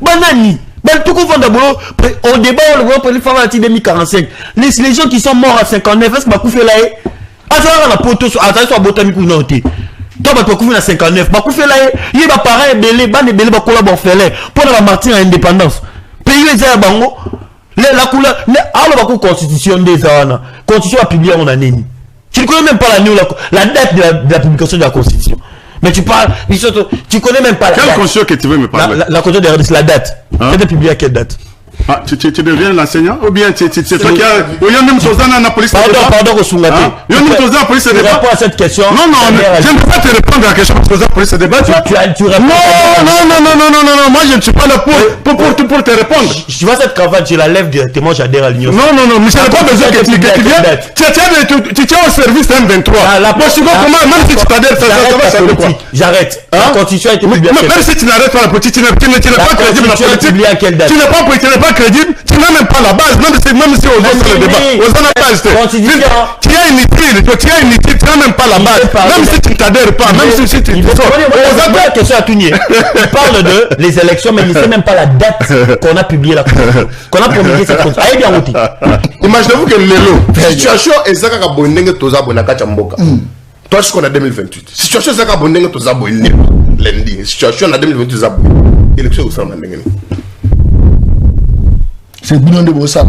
Banani. Tout on débat pour les femmes à 2045. Les gens qui sont morts à 59, est-ce que ma fait là? À la poteau, à la botanique ou non? Toi, tu as à 59. Ma fait là, il va pareil, belé, belé, collaborer pour la martyre à indépendance. Pays les bango, la couleur, la constitution des Zana. Constitution a publié en année. Tu ne connais même pas la date de la publication de la constitution. Mais tu parles, tu connais même pas la date. Quelle constitution que tu veux me parler? La constitution de la date. Tu as publié à quelle date? Ah, tu deviens l'enseignant ou bien c'est toi qui a... Il y a même chose dans la police. Pardon, Osungate. Il y a même chose dans la police de débat. Réponds à cette question. Non, je ne peux pas te répondre à la question de la police de débat. Tu réponds. Non, moi je ne suis pas là pour te répondre. Tu vois cette cravate, je la lève directement, j'adhère à l'Union. Non, mais je n'ai pas besoin que tu viennes. Tu tiens au service M23. Moi, je vois comment, même si tu t'adhères, ça va servir quoi? J'arrête. La constitution a été publiée. Même si tu n'arrêtes pas la politique, tu n'es pas crédible dans la politique. Tu n'es pas crédible, tu n'as même pas la base, même si on voit sur le débat. Tu as une idée, tu n'as même pas la base. Même si tu ne t'adhères pas, même si tu la question à Tounier. Il parle de les élections, mais il ne sait même pas la date qu'on a publié la constitution. Qu'on a promulgué cette constitution. Allez bien, Oti. Imaginez-vous que la situation est ça qu'a bonné toza bonaka chamboka. Toi, je connais 2028. Situation est ça qu'a bonné toza bonné lundi. Situation en 2028 toza bonné. Élection au sein de l'année. C'est bien de ça.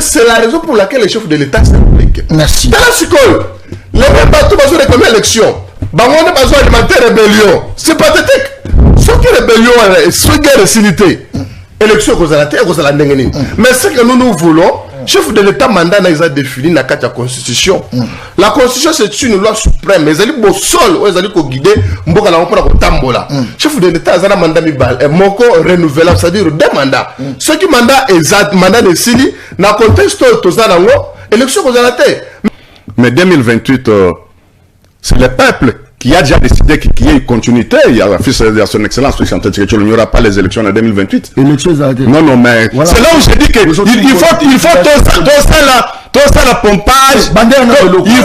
C'est la raison pour laquelle les chefs de l'État s'impliquent. Merci. Dans la psychologie, les mêmes bateaux besoin de combien d'élections? On a besoin d'alimenter rébellion. C'est pathétique. Ce qui est rébellion, c'est guerre de silité. Élection cause la terre, cause la ndengeni. Mais ce que nous voulons, chef de l'État mandat n'a défini dans la constitution. La constitution c'est une loi suprême. Mais elle est beau sol, elle est guidée. Mboka la mpona ko tambola. Chef de l'État a un mandat mibal. Et moko renouvelable, c'est-à-dire deux mandats. Ce qui mandat exact, mandat de sili, dans le contexte tozalango, élection cause la terre. Mais 2028, c'est le peuple qui a déjà décidé qu'il y ait une continuité. Il y a son excellence, il n'y aura pas les élections en 2028. Non, mais voilà. C'est là où je dis qu'il faut tout ça la pompage. Il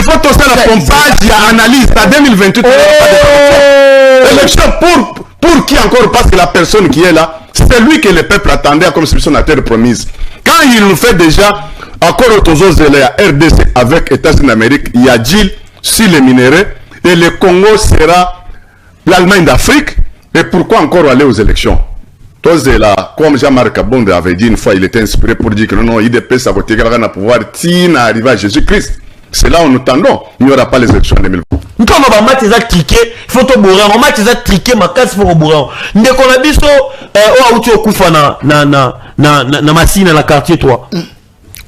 faut tout ça la pompage, il y a analyse. En 2028, élection pour qui encore? Parce que la personne qui est là, c'est lui que le peuple attendait comme si son terre promise. Quand il nous fait déjà encore autres RDC avec États-Unis d'Amérique, il y a Gilles sur les minéraux et le Congo sera l'Allemagne d'Afrique. Et pourquoi encore aller aux élections? Tous là, comme Jean-Marc Kabonde avait dit une fois, il était inspiré pour dire que non, IDP ça va tirer à pouvoir tina arriver à Jésus-Christ. C'est là où nous tendons. Il n'y aura pas les élections en 2020. Nous avons match des triqué, il faut tout bourrer. On match des triqué, ma casse pour bourrer. Nous avons dit ça, où tu occupes na machine dans la quartier toi.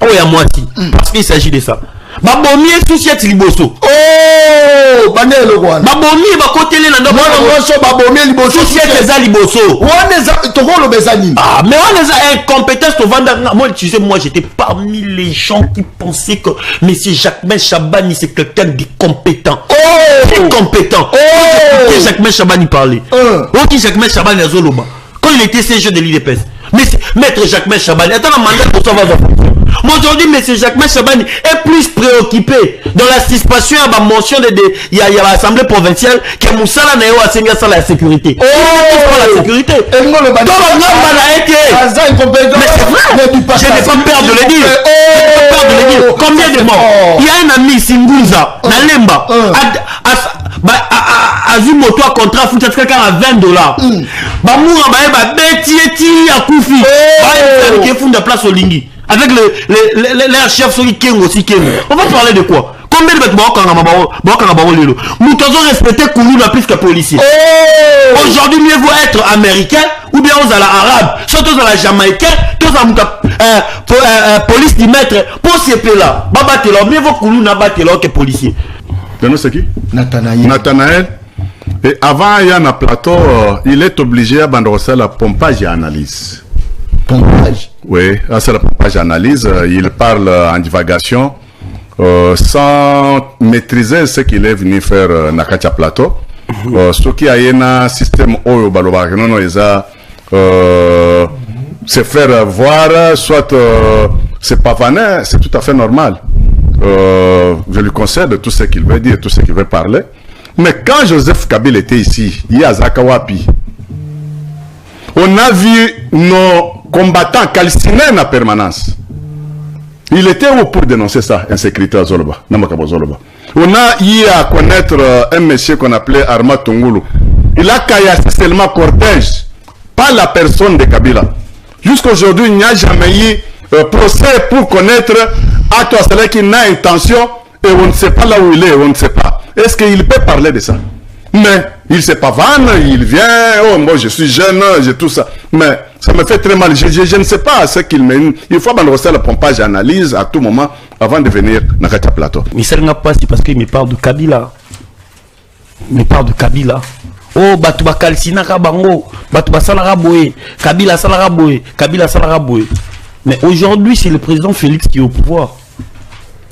Oh, il y a moitié. Parce qu'il s'agit de ça. Babomi est soucié liboso. Oh, banel le roi. Babomi va côté les nando. Moi non, babomi liboso. Soucié les liboso. On est toko le bezani. Ah, mais on est incompétence au vendre. Moi, tu sais, moi j'étais parmi les gens qui pensaient que Monsieur Jacquemain Chabani c'est quelqu'un d'incompétent. Oh, incompétent. Oh, Jacquemain Chabani parlait. Oh, qui Jacquemain Chabani à Zoloba. Quand il était CG de l'IDPS. Mais maître Jacquemain Chabani, attends un mandat pour savoir. Aujourd'hui, M. Jacquemain Chabani est plus préoccupé dans la suspension à la mention de l'Assemblée provinciale que Moussala Nayo a signé ça la sécurité. Oh, la sécurité. Mais c'est vrai. Je n'ai pas peur de le dire. Combien de morts? Il y a un ami Singunza, Nalemba, Azumoto a contrat foot quelqu'un à $20. Bamoura ba betieti à Koufi. Ba qui font de place au Lingi. Avec les chefs sur Kengo aussi Kengo. On va parler de quoi? Combien de bêtes nous devons respecter Koulouna plus que policier. Aujourd'hui, mieux vaut être américain ou bien aux arabes, surtout aux jamaïcains, tous à police du maître pour ces pays-là. Babatelo, mieux vaut Koulouna batelo que policier. C'est qui? Nathanaël. Et avant, il y a un plateau, il est obligé à bandosser la pompage et analyse. Pompage? Oui, c'est la pompage et analyse. Il parle en divagation sans maîtriser ce qu'il est venu faire Nakacha Plateau. Ce qui a un système Oyo Baloba, non, ils a se faire voir, soit c'est pavaner, c'est tout à fait normal. Je lui concède tout ce qu'il veut dire, tout ce qu'il veut parler. Mais quand Joseph Kabila était ici, il y a Zakawapi. On a vu nos combattants calcinés en permanence. Il était où pour dénoncer ça, insécurité à Zoloba, Namakabo Zoloba. On a eu à connaître un monsieur qu'on appelait Arma Tungulu. Il a caillassé seulement cortège, pas la personne de Kabila. Jusqu'à aujourd'hui, il n'y a jamais eu procès pour connaître à toi celui qui n'a intention et on ne sait pas là où il est, on ne sait pas. Est-ce qu'il peut parler de ça? Mais il se pavane, il vient, oh moi je suis jeune, j'ai tout ça. Mais ça me fait très mal. Je ne sais pas ce qu'il mène. Il faut balancer le pompage et analyse à tout moment avant de venir dans le plateau. Mais ça n'a pas, c'est parce qu'il me parle de Kabila. Il me parle de Kabila. Oh, Batouba Kalsina Kabango, Batouba Salara Boé, Kabila Salara Boé, Kabila Salara Boé. Mais aujourd'hui, c'est le président Félix qui est au pouvoir.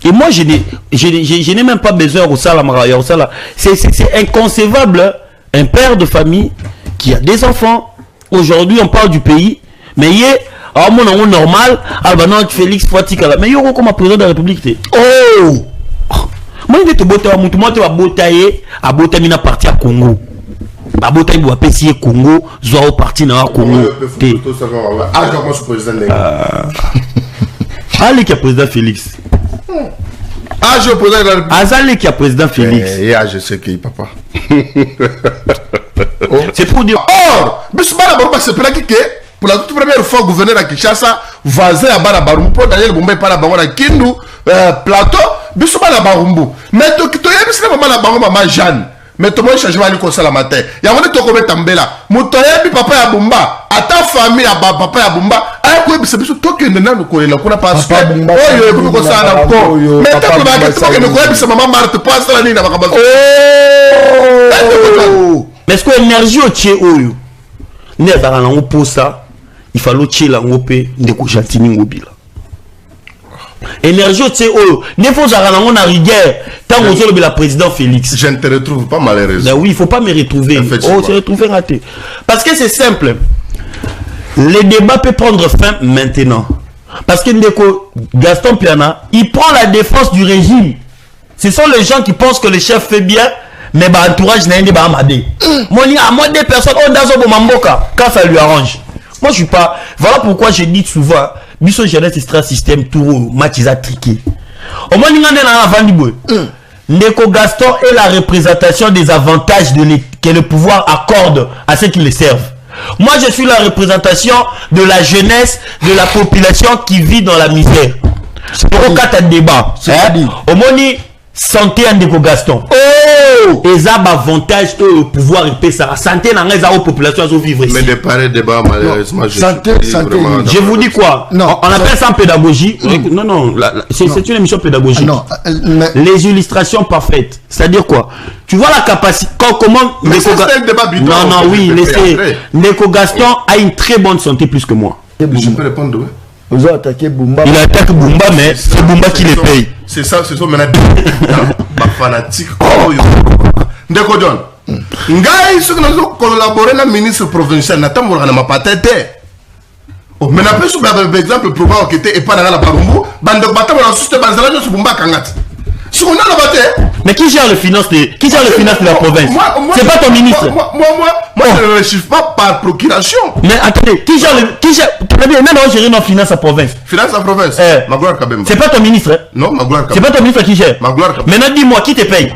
Et moi, je n'ai même pas besoin de ça. C'est inconcevable, hein? Un père de famille qui a des enfants. Aujourd'hui, on parle du pays. Mais il est normal. Albanon Félix Fatikala. Mais il y a comme président de la République. Oh! Moi, je te botte à mon tour. Moi, tu vas botter à botter mina parti à Congo. À botter à PCA Congo. Zoao parti dans Congo. Ah, comment je président allez qui a président Félix. Ah, je président de la République. Azalé qui a président Félix. Je sais qui papa. C'est pour dire. Or, Bissoumana Barumba, c'est pour la toute première fois, gouverneur à Kinshasa, voisin à Barabarumbu, pour Daniel Bombay par la Bangola Kindu, plateau, Bissoumana Barumbu. Mais tu as vu si la maman Barumba, ma Jeanne. Mais tout le monde change à l'école la matin. Il y a un moment où tu Tambela. Moutoya, papa à Bumba. À ta famille, à papa à Bumba. Ah, quoi, c'est plutôt toi qui es là, nous connaissons. On a pas ce que. Oh, yo, ça a encore. Mais tu as que nous connaissons, maman Marthe, pas ça, la ligne, oh! Mais est-ce que l'énergie au tché, oh, yo? N'est pas dans le pour ça. Il faut l'autre la ngopé de Kouchatini Ngobila. Énergie au tché, oh, n'est pas dans la rigueur. Tant que le président Félix. Je ne te retrouve pas malheureusement. Ben oui, il ne faut pas me retrouver. Oh, tu retrouvé raté. Parce que c'est simple. Le débat peut prendre fin maintenant. Parce que Gaston Piana, il prend la défense du régime. Ce sont les gens qui pensent que le chef fait bien, mais l'entourage n'a pas amadé. Moi, il y a moins de personnes quand ça lui arrange. Moi, je suis pas. Voilà pourquoi je dis souvent, Bisso Jeunesse Extra Système, tout match ils a triqué. Au moins, il y a un avant Ndeko Gaston est la représentation des avantages que le pouvoir accorde à ceux qui les servent. Moi, je suis la représentation de la jeunesse, de la population qui vit dans la misère. Pour quatre débats. Au moins, santé à Ndeko Gaston. Oh! Et ça, avantage au pouvoir et paix ça. Santé dans les populations qui vivent ici. Mais de pareils débats, malheureusement, santé. Je vous dis quoi? Non. On appelle ça en pédagogie. Non. C'est une émission pédagogique. Non. Les illustrations parfaites. C'est-à-dire quoi? Tu vois la capacité. Comment Ndeko Gaston. Non, oui, laissez. Ndeko Gaston a une très bonne santé plus que moi. Je peux répondre, oui. Vous avez attaqué Bumba. Il attaque Bumba, mais c'est Bumba qui les paye. C'est ça, c'est ça, maintenant. Ma fanatique. Ndeko John. Ngai, ceux qui nous ont collaboré dans le ministre provincial, n'attendons pas ma patente. Mais n'a pas sous exemple, pour voir qui était et pas dans la Barumbu, bande de bâtons, on a suscité Banzala sur Bumba Kangat. Si on a la bataille. Mais qui gère les finances de la province? C'est pas ton ministre. Moi, je ne chiffre pas par procuration. Mais attendez, qui gère non, gérer nos finances à province. Finances à province. Magloire Kabemba. C'est pas ton ministre. Non, Magloire Kabemba. C'est pas ton ministre qui gère. Magloire Kabemba. Maintenant, dis-moi, qui te paye?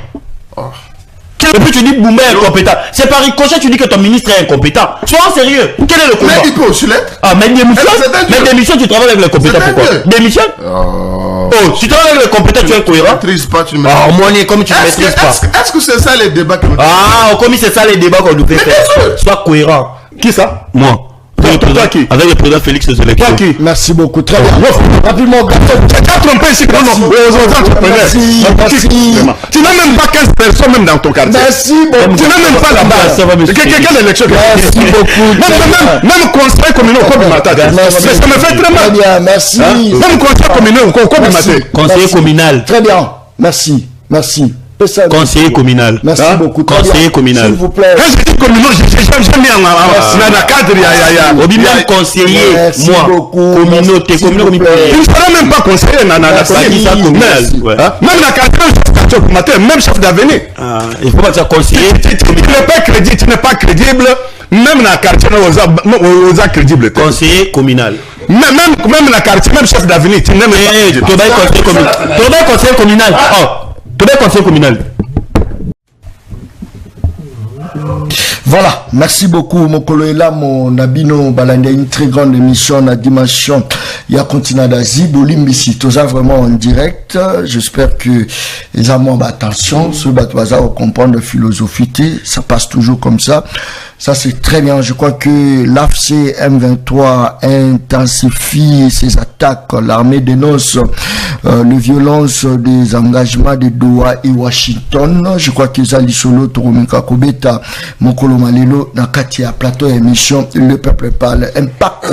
Et puis tu dis Boumba est incompétent. C'est par ricochet, tu dis que ton ministre est incompétent. Sois sérieux. Quel est le combat? Mais il peut aussi l'être. Ah, mais démission, tu travailles avec les compétents. Pourquoi? Démission? Oh, tu travailles avec les compétents, tu es cohérent. Tu ne maîtrises pas, tu me ah, moi, comme tu ne maîtrises pas. Est-ce que c'est ça les débats que ah, comme c'est ça les débats qu'on nous fait faire. Sois cohérent. Qui ça? Moi. Qui? Avec le président Félix Sélection. Qui? Merci beaucoup. Très bien. Rapidement, tu as trompé ici. Non, aux entrepreneurs. Merci. Tu n'as même pas 15 personnes même dans ton quartier. Merci beaucoup. Tu n'as même pas là-bas. Quelle élection? Merci beaucoup. Même conseil communal au cours du matin. Mais ça me fait très mal. Très bien, merci. Même conseil communal au cours du matin. Conseiller communal. Très bien. Merci. Conseiller communal. Merci beaucoup. Conseiller communal. S'il vous plaît. Quand je dis communal, j'aime bien dans le cadre. Obi même conseiller, moi, communauté. Il ne sera même pas conseiller dans la communale. Même la quartier, même chef d'avenir. Il faut pas dire conseiller. Tu n'es pas crédible. Même dans la quartier, on est crédible. Conseiller communal. Même la quartier, même chef d'avenir, tu n'es même pas. Tu dois conseiller communal. Tu dois conseiller communal. Voilà, merci beaucoup Mokolo Elamo Nabino Balanda, une très grande émission la dimension il y a continent d'Asie Bolimbisi, tout ça vraiment en direct. J'espère que les amants attention, ce bateau comprendre la philosophie, ça passe toujours comme ça. Ça c'est très bien. Je crois que l'AFC M23 intensifie ses attaques. L'armée dénonce les violences des engagements de Doha et Washington. Je crois que Zali Solo Toromika Kobeta Mokolo Malelo Nakati à plateau émission Le Peuple Parle. Impact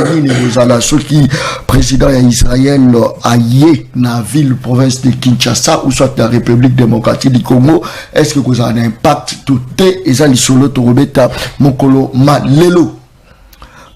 ceux qui président Israël aillé dans la ville province de Kinshasa ou soit la République démocratique du Congo. Est-ce que vous avez un impact tout est Zali Solo Torobeta Mokolo Malelo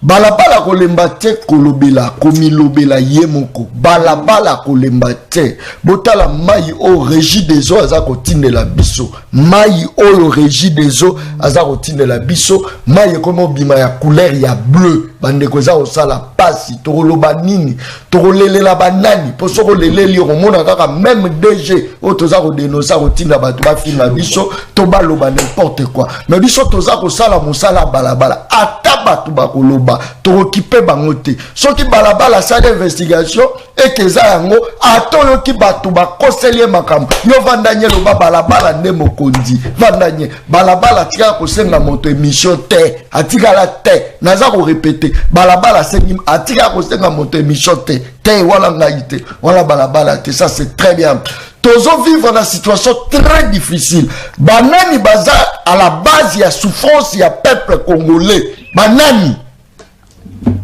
balabala kolemba te kolobela komilobela yemoko balabala kolemba te botala mai o régie des eaux aza kotindela biso mai o régie des eaux aza kotindela biso mai komo bima ya couleur ya bleu bande koza osala pasi tokoloba nini tokolelela banani poso koleleli komona kaka même DG o toza kodenosa kotinda bato bafinga biso to baloba n'importe quoi mais biso toza kosala mosala balabala ata bato bakoloba tokipe bangote soki balabala sa d'investigation et que za yango atoyo ki bato bakoseli makambo yo vandanye lo balabala nde mokonzi vandanye balabala tika kosenga moto émission te atika la te naza ko répéter balabala sengi atika kosenga moto émission te wala ngaite wala balabala te ça c'est très bien. Tozo vivre dans une situation très difficile. Banani baza à la base ya souffrance ya peuple congolais. Banani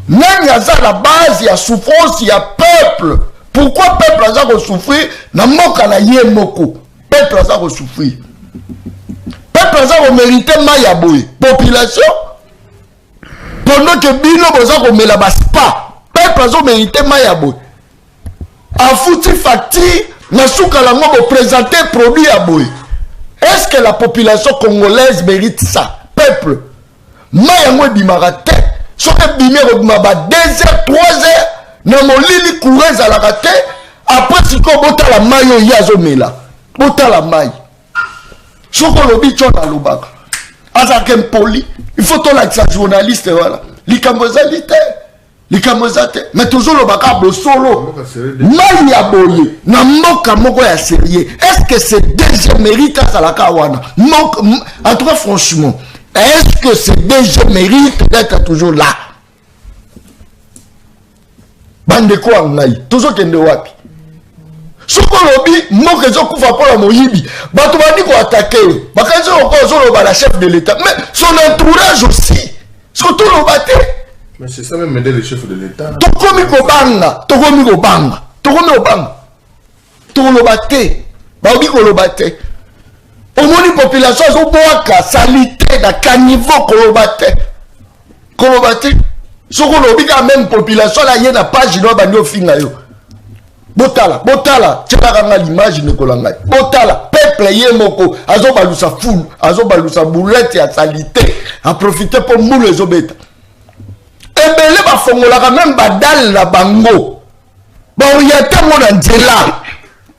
nani aza la base ya souffrance ya peuple. Pourquoi peuple aza ko souffrir na moka na ye moko. Peuple aza ko souffrir. Peuple aza ko mériter maya boy. Population pendant que bino boza ko mela ba spa. Peuple aza ko mériter maya boy. Afouti facture Nasuka la mo présenter produit à boy. Est-ce que la population congolaise mérite ça? Peuple. Mayango bimarate. Soke bimero bimaba 2 heures, 3 heures. Na molili courez à la rate. Après si ko bota la mayo yazo mela. Bota la maille. Soko lobi chona lobaka. Azakem poli. Il faut ton like sa journaliste voilà. Likambozalité. Likamozate mais toujours le bakabo solo mai ya boye na moka moko ya sérieux. Est-ce que c'est déjà mérite à la kawana en tout cas franchement est-ce que c'est déjà mérite d'être toujours là bande ko ngai toujours kende wapi soko lobi moka zo kufa pour la moyibi bato bandi ko attaquer bakazo ko zo ba la chef de l'état mais son entourage aussi surtout le baté. Mais c'est ça même aider les chefs de l'État. Tokomi kobanga. Tolobate. Baobi kolobate. Omoni population zo boaka salité da caniveau kolobate. Soko lobi ka même population la yena page no bandi ofinga yo. Botala, tchela kanga l'image ne kolanga. Botala, peuple yemoko azo balusa foule, azo balusa boulette ya salité. A profiter pour mou les obeta. Ebele ba fongola même badal la bango ba oyate mona nzela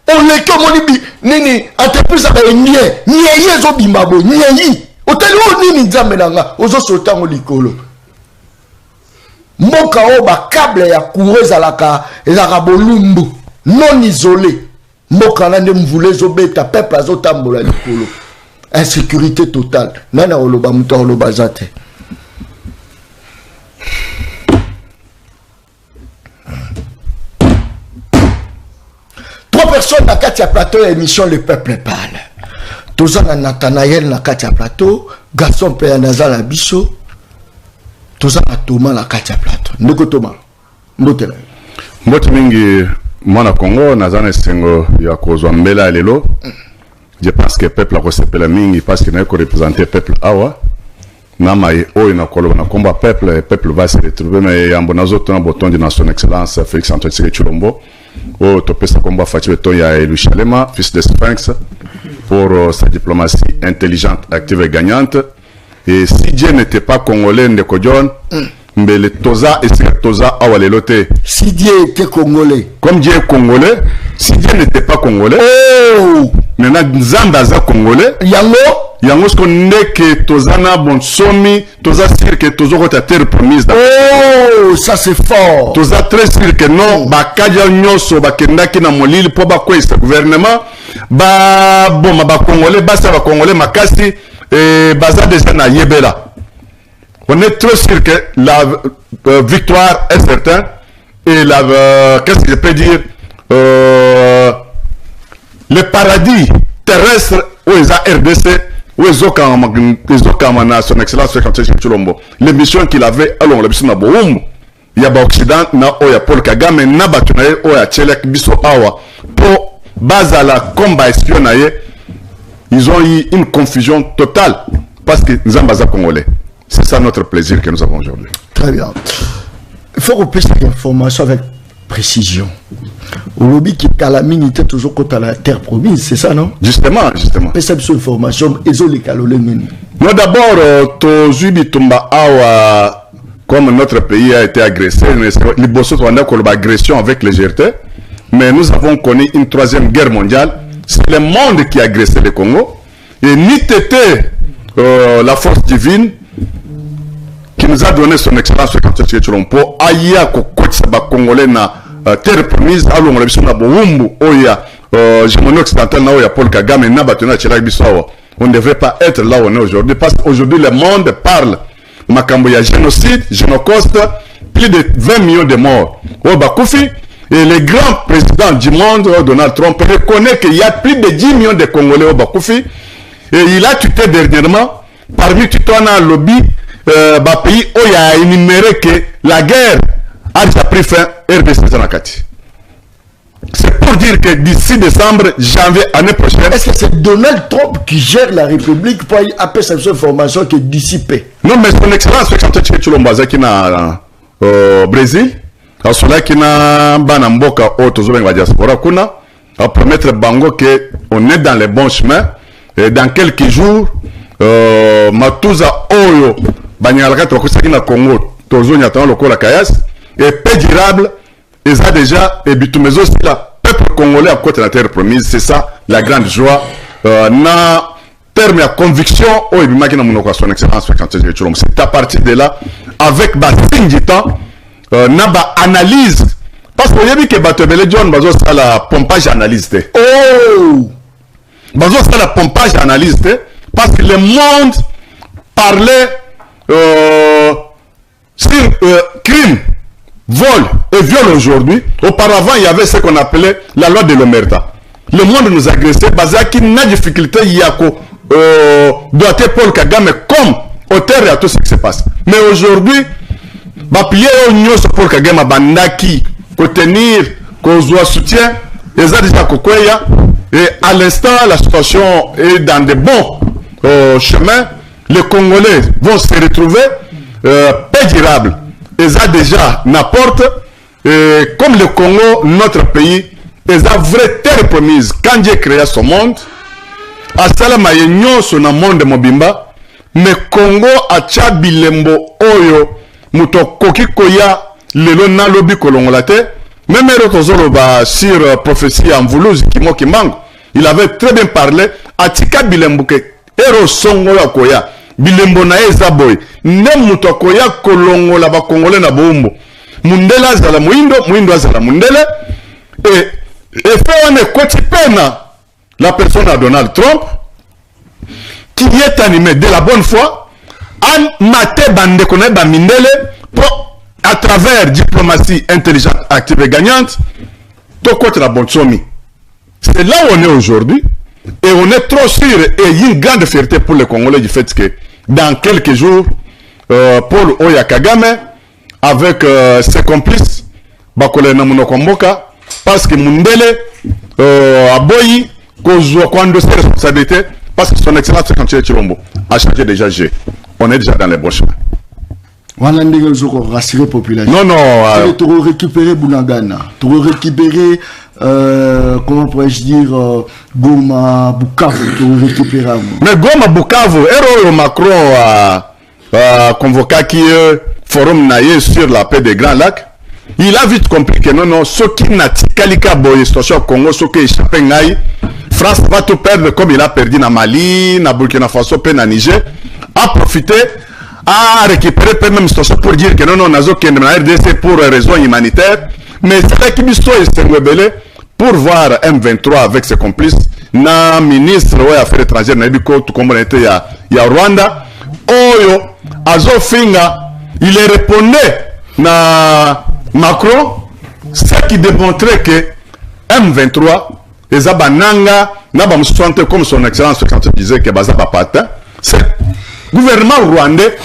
on le ko moni bi nini entreprise ba nye yezo bimabo nye oteli o nini nzambe nanga ozo sota ngo likolo mboka o ba câble ya coureuse alaka ezaka bolumbu non isolé mboka na nde mvule zo beta peuple azotambola likolo insécurité totale nana oloba muto oloba zate. Personne n'a qu'à plateau émission Le Peuple Parle. Tous en Nathanaël n'a qu'à plateau, garçon père Nazal Abisso, tous en Thomas n'a qu'à plateau. Ndeko Thomas, mbotela. Mboti mingi mwana Congo Nazane sengo ya kozwa mbela lelo. je pense que le peuple a reçu la mingi parce qu'il n'a pas représenté le peuple awa. Namaye oyo na kolo na combat peuple, le peuple va se retrouver mais yambo nazo tona boton de son excellence Félix Antoine Tshisekedi Tshilombo. Oh topesa combat fati beton ya Elu Chalema, fils de Sphinx, pour sa diplomatie intelligente, active et gagnante. Et si Dieu n'était pas congolais ndeko John, mais le toza et c'est toza awalelote. Si Dieu était congolais. Comme Dieu est congolais, si Dieu n'était pas congolais, oh, maintenant Nzambaza congolais. Yango ce qu'on est que tozana bon somi, toza sûr que tozo rota terre promise. Oh, ça c'est fort. Toza très sûr que non, ba kaja nyoso ba kendaki na molili po ba kwesa gouvernement, ba bon ba congolais, ba sa ba congolais makasi et baza déjà na yebela. On est très sûr que la victoire est certaine et la qu'est-ce que je peux dire le paradis terrestre où ils a RDC où ils ont son excellence Tshilombo l'émission qu'il avait alors la mission na boum il y a ba occident na oya Paul Kagame na batunaye oya Tchelek biso awa pour bazala combat espionnaye ils ont eu une confusion totale parce que nous sommes congolais. C'est ça notre plaisir que nous avons aujourd'hui. Très bien. Il faut repérer cette information avec précision. Au lobby qui Kalamine était toujours contre la terre promise, c'est ça, non? Justement. Repérer cette information, ils ont les calolés. Nous d'abord, comme notre pays a été agressé, les Bossos ont eu l'agression avec les GRT, mais nous avons connu une troisième guerre mondiale. C'est le monde qui a agressé le Congo. Et ni t'était la force divine qui nous a donné son excellence Félix Tshilombo aya ko kotsa ba congolais na terre promise alongo la biso na boumbu oya gémonique occidentale na oya Paul Kagame na batona Tshilaki biso. On ne devrait pas être là où on est aujourd'hui parce qu'aujourd'hui le monde parle makambo ya génocide, génocauste, plus de 20 millions de morts au Bakoufi. Et le grand président du monde, Donald Trump, reconnaît qu'il y a plus de 10 millions de Congolais au Bakoufi. Et il a tuté dernièrement, parmi tout un lobby, pays où il a énuméré que la guerre a déjà pris fin RDC Zanakati. C'est pour dire que d'ici décembre, janvier, année prochaine... Est-ce que c'est Donald Trump qui gère la République pour appeler cette information qui est dissipée? Non, mais son excellence, c'est Tshilombo qui au Brésil. Cela qui n'a pas mboka autour de la diaspora kuna à promettre bango que on est dans les bons chemins et dans quelques jours matuza oyo banyalaka to kusaki na Congo tozo nyata lokola kayas et paix durable et ça déjà et bitumezo c'est la peuple congolais à côté de la terre promise. C'est ça la grande joie na terme à conviction oyo bimaki na monoko son excellence c'est à partir de là avec basin du temps naba analyse parce que vous avez vu que Batobele John bazo ça la pompage analyse. Oh, bazo ça la pompage analyse parce que le monde parlait sur crime, vol et viol aujourd'hui. Auparavant il y avait ce qu'on appelait la loi de l'omerta. Le monde nous agressait basé à qui n'a difficulté yako doit être Paul Kagame comme auteur à tout ce qui se passe. Mais aujourd'hui bapier nyonso pour Kagame bandaki ko tenir ko zoa soutien et ça déjà kokweya et à l'instant la situation est dans de bons chemins. Les Congolais vont se retrouver paix durable et ça déjà n'apporte comme le Congo notre pays et ça vraie terre promise quand Dieu créa son monde à salama nyonso na monde mobimba mais Congo a chabilembo oyo muto koki koya lelo na lobi kolongola te même rotozoloba sur prophétie en Voulouse Kimoki Mango il avait très bien parlé atika bilembo ke ero songo ya koya bilembo na eza boy ne muto koya kolongola ba congolais na bombo mundela azala muindo azala mundele et fait on est koti pena la personne à Donald Trump qui est animé de la bonne foi en maté bande connaît ba mindele pour à travers diplomatie intelligente active et gagnante to contre la bonne somme. C'est là où on est aujourd'hui et on est trop sûr et il y a une grande fierté pour les Congolais du fait que dans quelques jours Paul Oya Kagame avec ses complices bakole na munoko mboka parce que mundele aboyi qu'on doit ses responsabilités, parce que son excellence quand Chilombo a changé déjà G. On est déjà dans les bons chemins. On a rassuré la population. Non, non. Tu as récupéré Bounagana. Tu as récupéré, comment pourrais-je dire, Goma, Bukavu. Tu as récupéré. Mais Goma, Bukavu, Macron a convoqué qui forum naïe sur la paix des Grands Lacs. Il a vite compris que non, ce qui n'a pas boye situation au Congo, ce qui est échappé naïe, France va tout perdre comme il a perdu dans Mali, dans Burkina Faso, dans Niger, a profité, a récupéré même situation pour dire que non, nazo qui est dans la RDC pour raison humanitaire, mais c'est là qui s'est rebellé pour voir M23 avec ses complices, na ministre des Affaires étrangères, na Ebiko, tout comme on était il y a Rwanda, Oyo, Azo Finga, il est répondait na Macron, ce qui démontrait que M23, les Abananga, comme son excellence disait que Bazaba Pata, c'est le gouvernement rwandais,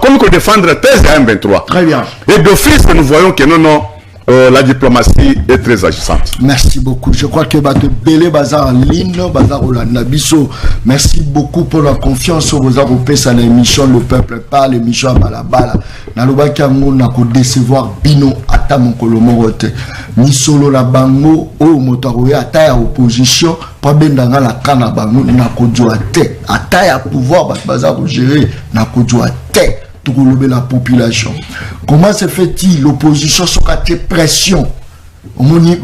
comme que défendre la thèse de M23. Très bien. Et d'office, nous voyons que non, la diplomatie est très agissante. Merci beaucoup. Je crois que Bélé Bazar en ligne, Bazar Nabiso. Merci beaucoup pour la confiance sur vos européens à l'émission Le Peuple Parle, l'émission à Balabala. Naloba Kiango n'a qu'à décevoir Bino Ata Mokolomorote. Ni solo la bango, ou motaroye Ata opposition, pas ben dans la cana bango, n'a qu'à jouer Ata pouvoir, Bazar gérer, n'a qu'à jouer la population. Comment se fait-il l'opposition sur cette pression? On dit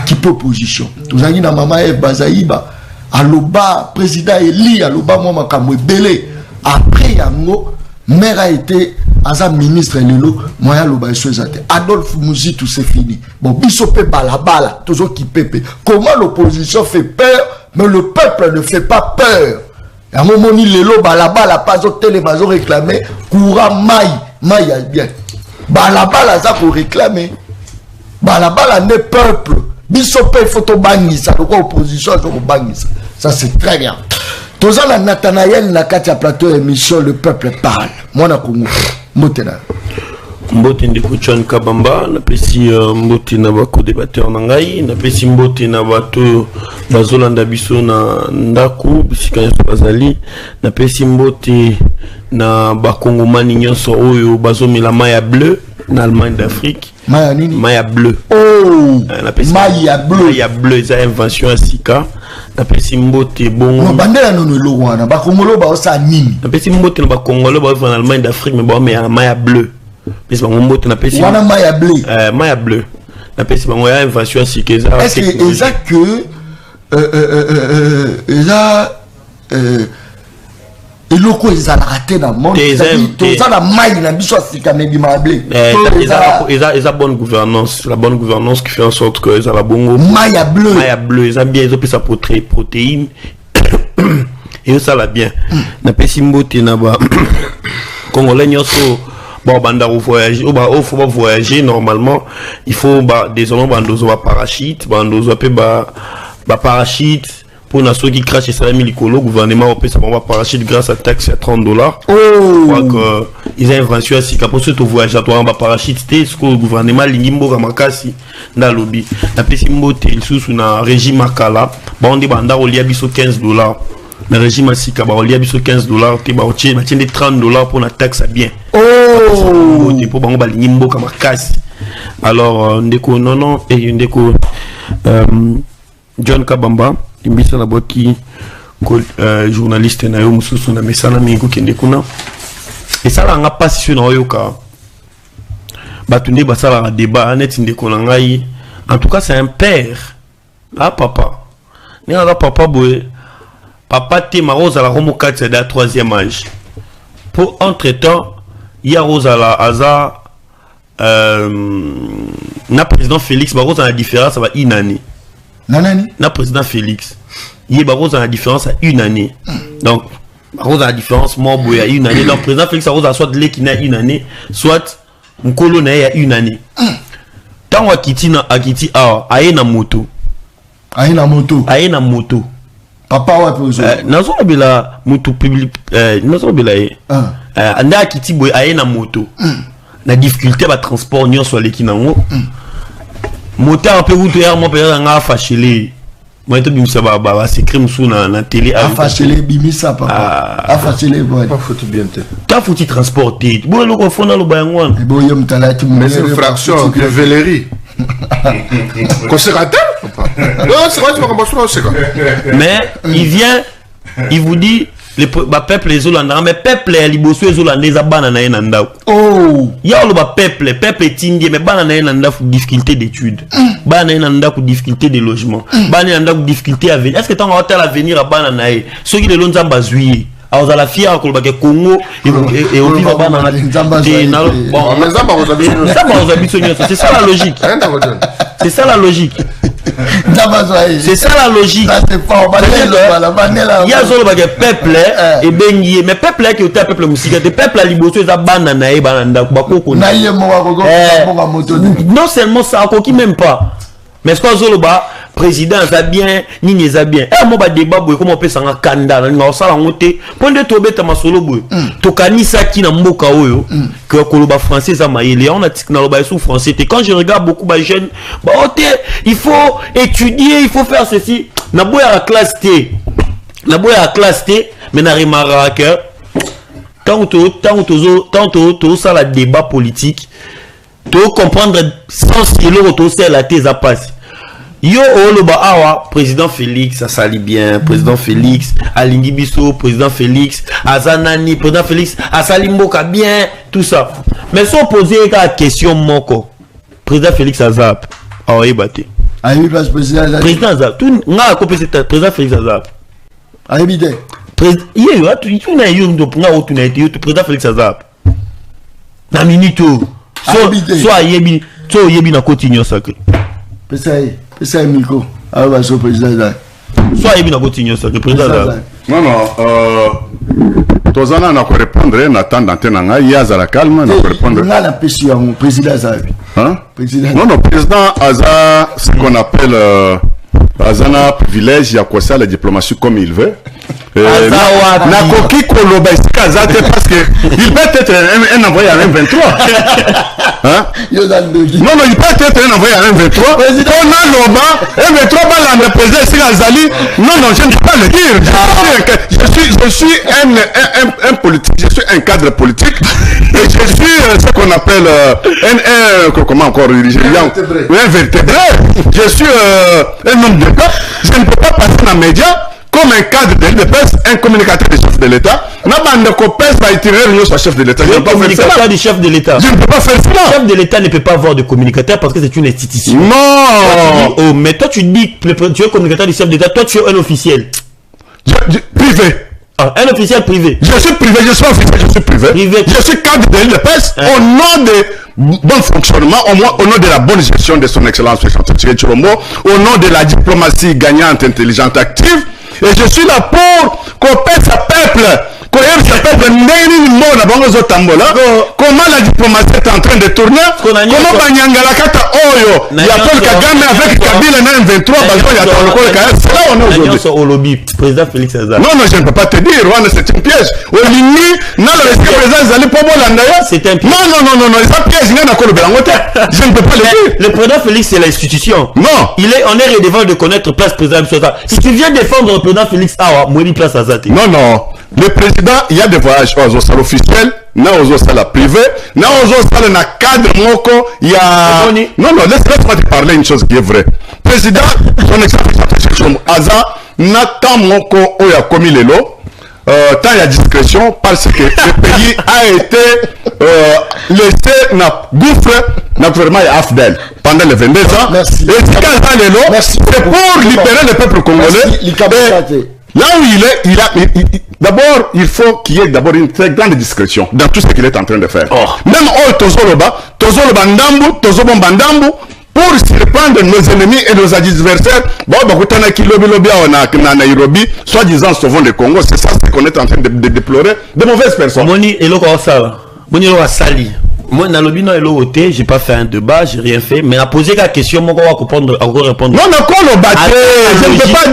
qui peut opposition. Tout ça, na maman et Bazaïba, Aloba président Eli, Aloba moi makamwe belé. Après yango, maire a été asa ministre lelo, moi Aloba Soezate. Adolphe Mouzi tout c'est fini. Bon, bisope balabala, toujours qui pepe. Comment l'opposition fait peur, mais le peuple ne fait pas peur? À un moment donné, les lots, balabala, pas au télé, pas réclamer, courant maille, bien. Balabala, ça pour réclamer. Balabala n'est peuple. Bisopé, photo bangisa, le quoi opposition, je vous bangisa. Ça, c'est très bien. Tout ça, la Nathanaël, la Katia Plateau, émission, le peuple parle. Moi, na Congo. Motena. Mbote ndeko John Kabamba na pesi mbote na bako débatteur na ngai na pesi mbote na bato bazolanda biso na ndaku bisika nyonso bazali na pesi mbote na bakongomani nyonso oyo bazomela maya bleu na Allemagne d'Afrique. Maya nini? Maya bleu. Oh! Maya bleu. Maya bleu eza invention ya sika. Na pesi mbote bon. No bandela nono lo wana bakongolo ba osa nini? Na pesi mbote na bakongolo ba en Allemagne d'Afrique mais ba mais maya bleu. Pesi bango mbote na pesi. Wana maya bleu. Maya bleu. Na pesi bango ya invention ya sika eza. Est-ce que exact que et le coup ils ont raté dans le monde. Ils ont la maille dans biso sika mais bimablé. Ils ont bonne gouvernance, la bonne gouvernance qui fait en sorte que ils ont la bongo. Maille bleu. Maille bleu, ils ont bien ils ont pris sa protéine et ça la bien. Na pesi mbote na ba Congolais nyoso bon banda voyager ou ba faut voyager normalement, il faut désormais bandozo ba parachute, bandozo pe ba parachute. Pour ceux qui crachent ça, le gouvernement peut savoir parachute grâce à taxe à $30. Oh! Je crois qu'ils ont inventé aussi pour ceux qui voyagent à toi en parachute, c'est ce que le gouvernement Lingimbo Ramakasi dans le lobby. La Pessimbo est sous un régime Makala. On dit que on y a $15. Le régime Sika, on y a $15. Tu as $30 pour la taxe à bien. Oh! Pour Lingimbo Ramakasi. Alors, non, et John Kabamba. Imbisa na boki journaliste na yo mususu na mesana mingo kende kuna et ça nga passe sur na yoka batunde basala un débat net ndeko na ngai en tout cas c'est un père ah papa ni na papa boy papa te maroza la romo 4 c'est de 3e âge pour entre temps il y a Rosa la Aza na président Félix baroza la différence ça va une année. Na président Félix, il y a la différence à une année. Donc, la différence, moi, il y a une année. Donc, président Félix, a soit de qui n'a une année, soit un colonel il y a une année. Tant que Akiti a na moto. A na moto. A na moto. Papa wa pozo. Nazo bila moto public. Nazo bila. Anda Akiti boy a na moto. La difficulté va transport nyon soit les qui n'ont. Moteur un peu routier, mon père a fâché. Moi, je suis secret dans la télé. Affaché bimisa, papa. Affaché les bois. Pas foutu bien. T'as foutu transporter. Bon, le confond dans le bain. Mais c'est une fraction de vélérie. Conservateur? Non, c'est vrai, tu vas commencer. Mais il vient, il vous dit, le peuple les Hollandais, mais peuple les Libosou les Hollandais, ils banana nanda. Oh, il y a le peuple est indien, mais banana nanda pour difficulté d'études, banana nanda pour difficulté de logement, banana nanda pour difficulté à venir. Est-ce que tu as un hôtel à venir à banana? Ceux qui les l'ont zambazouillé. Alors, à la fière, au Congo, et au vivre banana. Bon, c'est ça la logique. C'est ça la logique. C'est ça la logique. Il y a solo que peuple et bengi mais peuple qui est peuple musique des peuples à liboso ils banana et bananda bakoko. Non seulement ça qui même pas. Mais ce qu'on solo ba président ça bien ni ça bien. Eh moi ba débat boy comment on peut s'en kanda na ça la monter. Pour de tobe ta masolo boy. To kanisa ki na mboka oyo que koloba français za maïle on a tik na loba sous français. Quand je regarde beaucoup ba jeunes bah il faut étudier, il faut faire ceci. Na boya la classe T. Na boya la classe T mais na remarquera que tant ça la débat politique. Tu comprendre sans que l'autre c'est la thèse à passer. Yo oloba awa président Félix ça sali bien président Félix alingi biso président Félix azanani président Félix asali mboka bien tout ça mais sans poser la question moko président Félix azap awa ebate ayi place président azap tout nga ko président Félix azap ayi bide président tu na yo ndo nga o tu na été président Félix azap na minute so ayebi so yebi na continuer sacré c'est Miko. Ah bah, so président. Soit il vient continuer ça, le président. Non, Tozana n'a pas répondre, n'attend d'antenne, il y a la calme, n'a pas répondre. On a la pression, président Azar. Hein? Non, président Azar, ce qu'on appelle Azana privilège, il y a quoi ça, la diplomatie comme il veut. Na koki koloba isikazate parce que il peut être un envoyé à M23. Hein? Non, il peut être un envoyé à M23. On a l'Oba, M23 va la président Isikazali. Non, je ne peux pas le dire. Je suis un politique, je suis un cadre politique. Et je suis ce qu'on appelle comment encore un vertébré. Je suis un homme d'État. Je ne peux pas passer dans les médias comme un cadre de presse, un communicateur du chef de l'État. N'a pas de copesse va itinéraire sur chef de l'État. Je ne peux pas communicateur du chef de l'État. Je ne peux pas faire ça. Le chef de l'État ne peut pas avoir de communicateur parce que c'est une institution. Non. Oh, mais toi tu dis que tu es communicateur du chef d'État, toi tu es un officiel. Privé. Ah, un officiel privé. Je suis privé, je suis officiel, je suis privé. Je suis cadre de presse au nom de bon fonctionnement, au nom de la bonne gestion de son excellence au nom de la diplomatie gagnante, intelligente, active. Et je suis là pour qu'on paie sa peuple. Comment la diplomatie est en train de tourner? Comment Banyangala Kata Oyo, il y a Paul Kagame avec Kabila M23, c'est là on est aujourd'hui. Président Félix Azar. Non, je ne peux pas te dire, c'est un piège. C'est un piège. Non, c'est un piège. Je ne peux pas le dire. Le président Félix, c'est l'institution. Non. On est redevant de connaître place président Azar. Si tu viens défendre le président Félix Awa, moi, il place Azar. Non. Le président, il y a des voyages aux salles officielles, aux salles privées, aux salles na cadre moko, il y a... Non, laisse-moi te parler une chose qui est vraie. Président, son excellence Aza, n'attend moko où il a commis les lots, tant il y a discrétion, parce que le pays a été laissé na gouffre, na gouvernement AFDEL pendant les 22 ans. Merci. Et si quand il est là, c'est pour libérer le peuple congolais. Là où il est, d'abord, il faut qu'il y ait d'abord une très grande discrétion dans tout ce qu'il est en train de faire. Même Tozoloba Ndambu, Bandambu, pour surprendre nos ennemis et nos adversaires, soi-disant sauvons le Congo, c'est ça qu'on est en train de déplorer, de mauvaises personnes. Moi, dans le bilan et l'OT, j'ai pas fait un débat, j'ai rien fait, mais à poser la question, moi, on va répondre. Non, je ne peux pas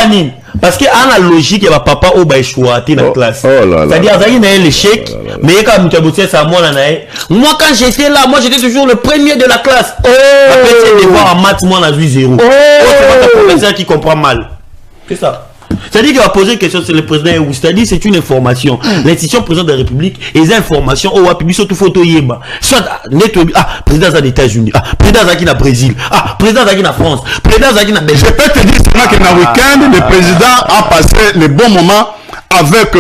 dire. Parce que a la logique ya papa au ba échoué dans la classe. C'est-à-dire il y a l'échec mais quand tu as bossé ça moi quand j'étais là, moi j'étais toujours le premier de la classe. Après c'est devoir en maths moi on a eu 0. C'est pas le professeur qui comprend mal. C'est ça. C'est-à-dire qu'il va poser une question sur le président, c'est-à-dire c'est une information. L'institution président de la République, les informations, au Wapibi, surtout photo Yéba. Soit, président des États-Unis, président Zaki na Brésil, président Zaki na France, président Zaki na Belgique. Je peux te dire seulement que dans le week-end, le président a passé les bons moments avec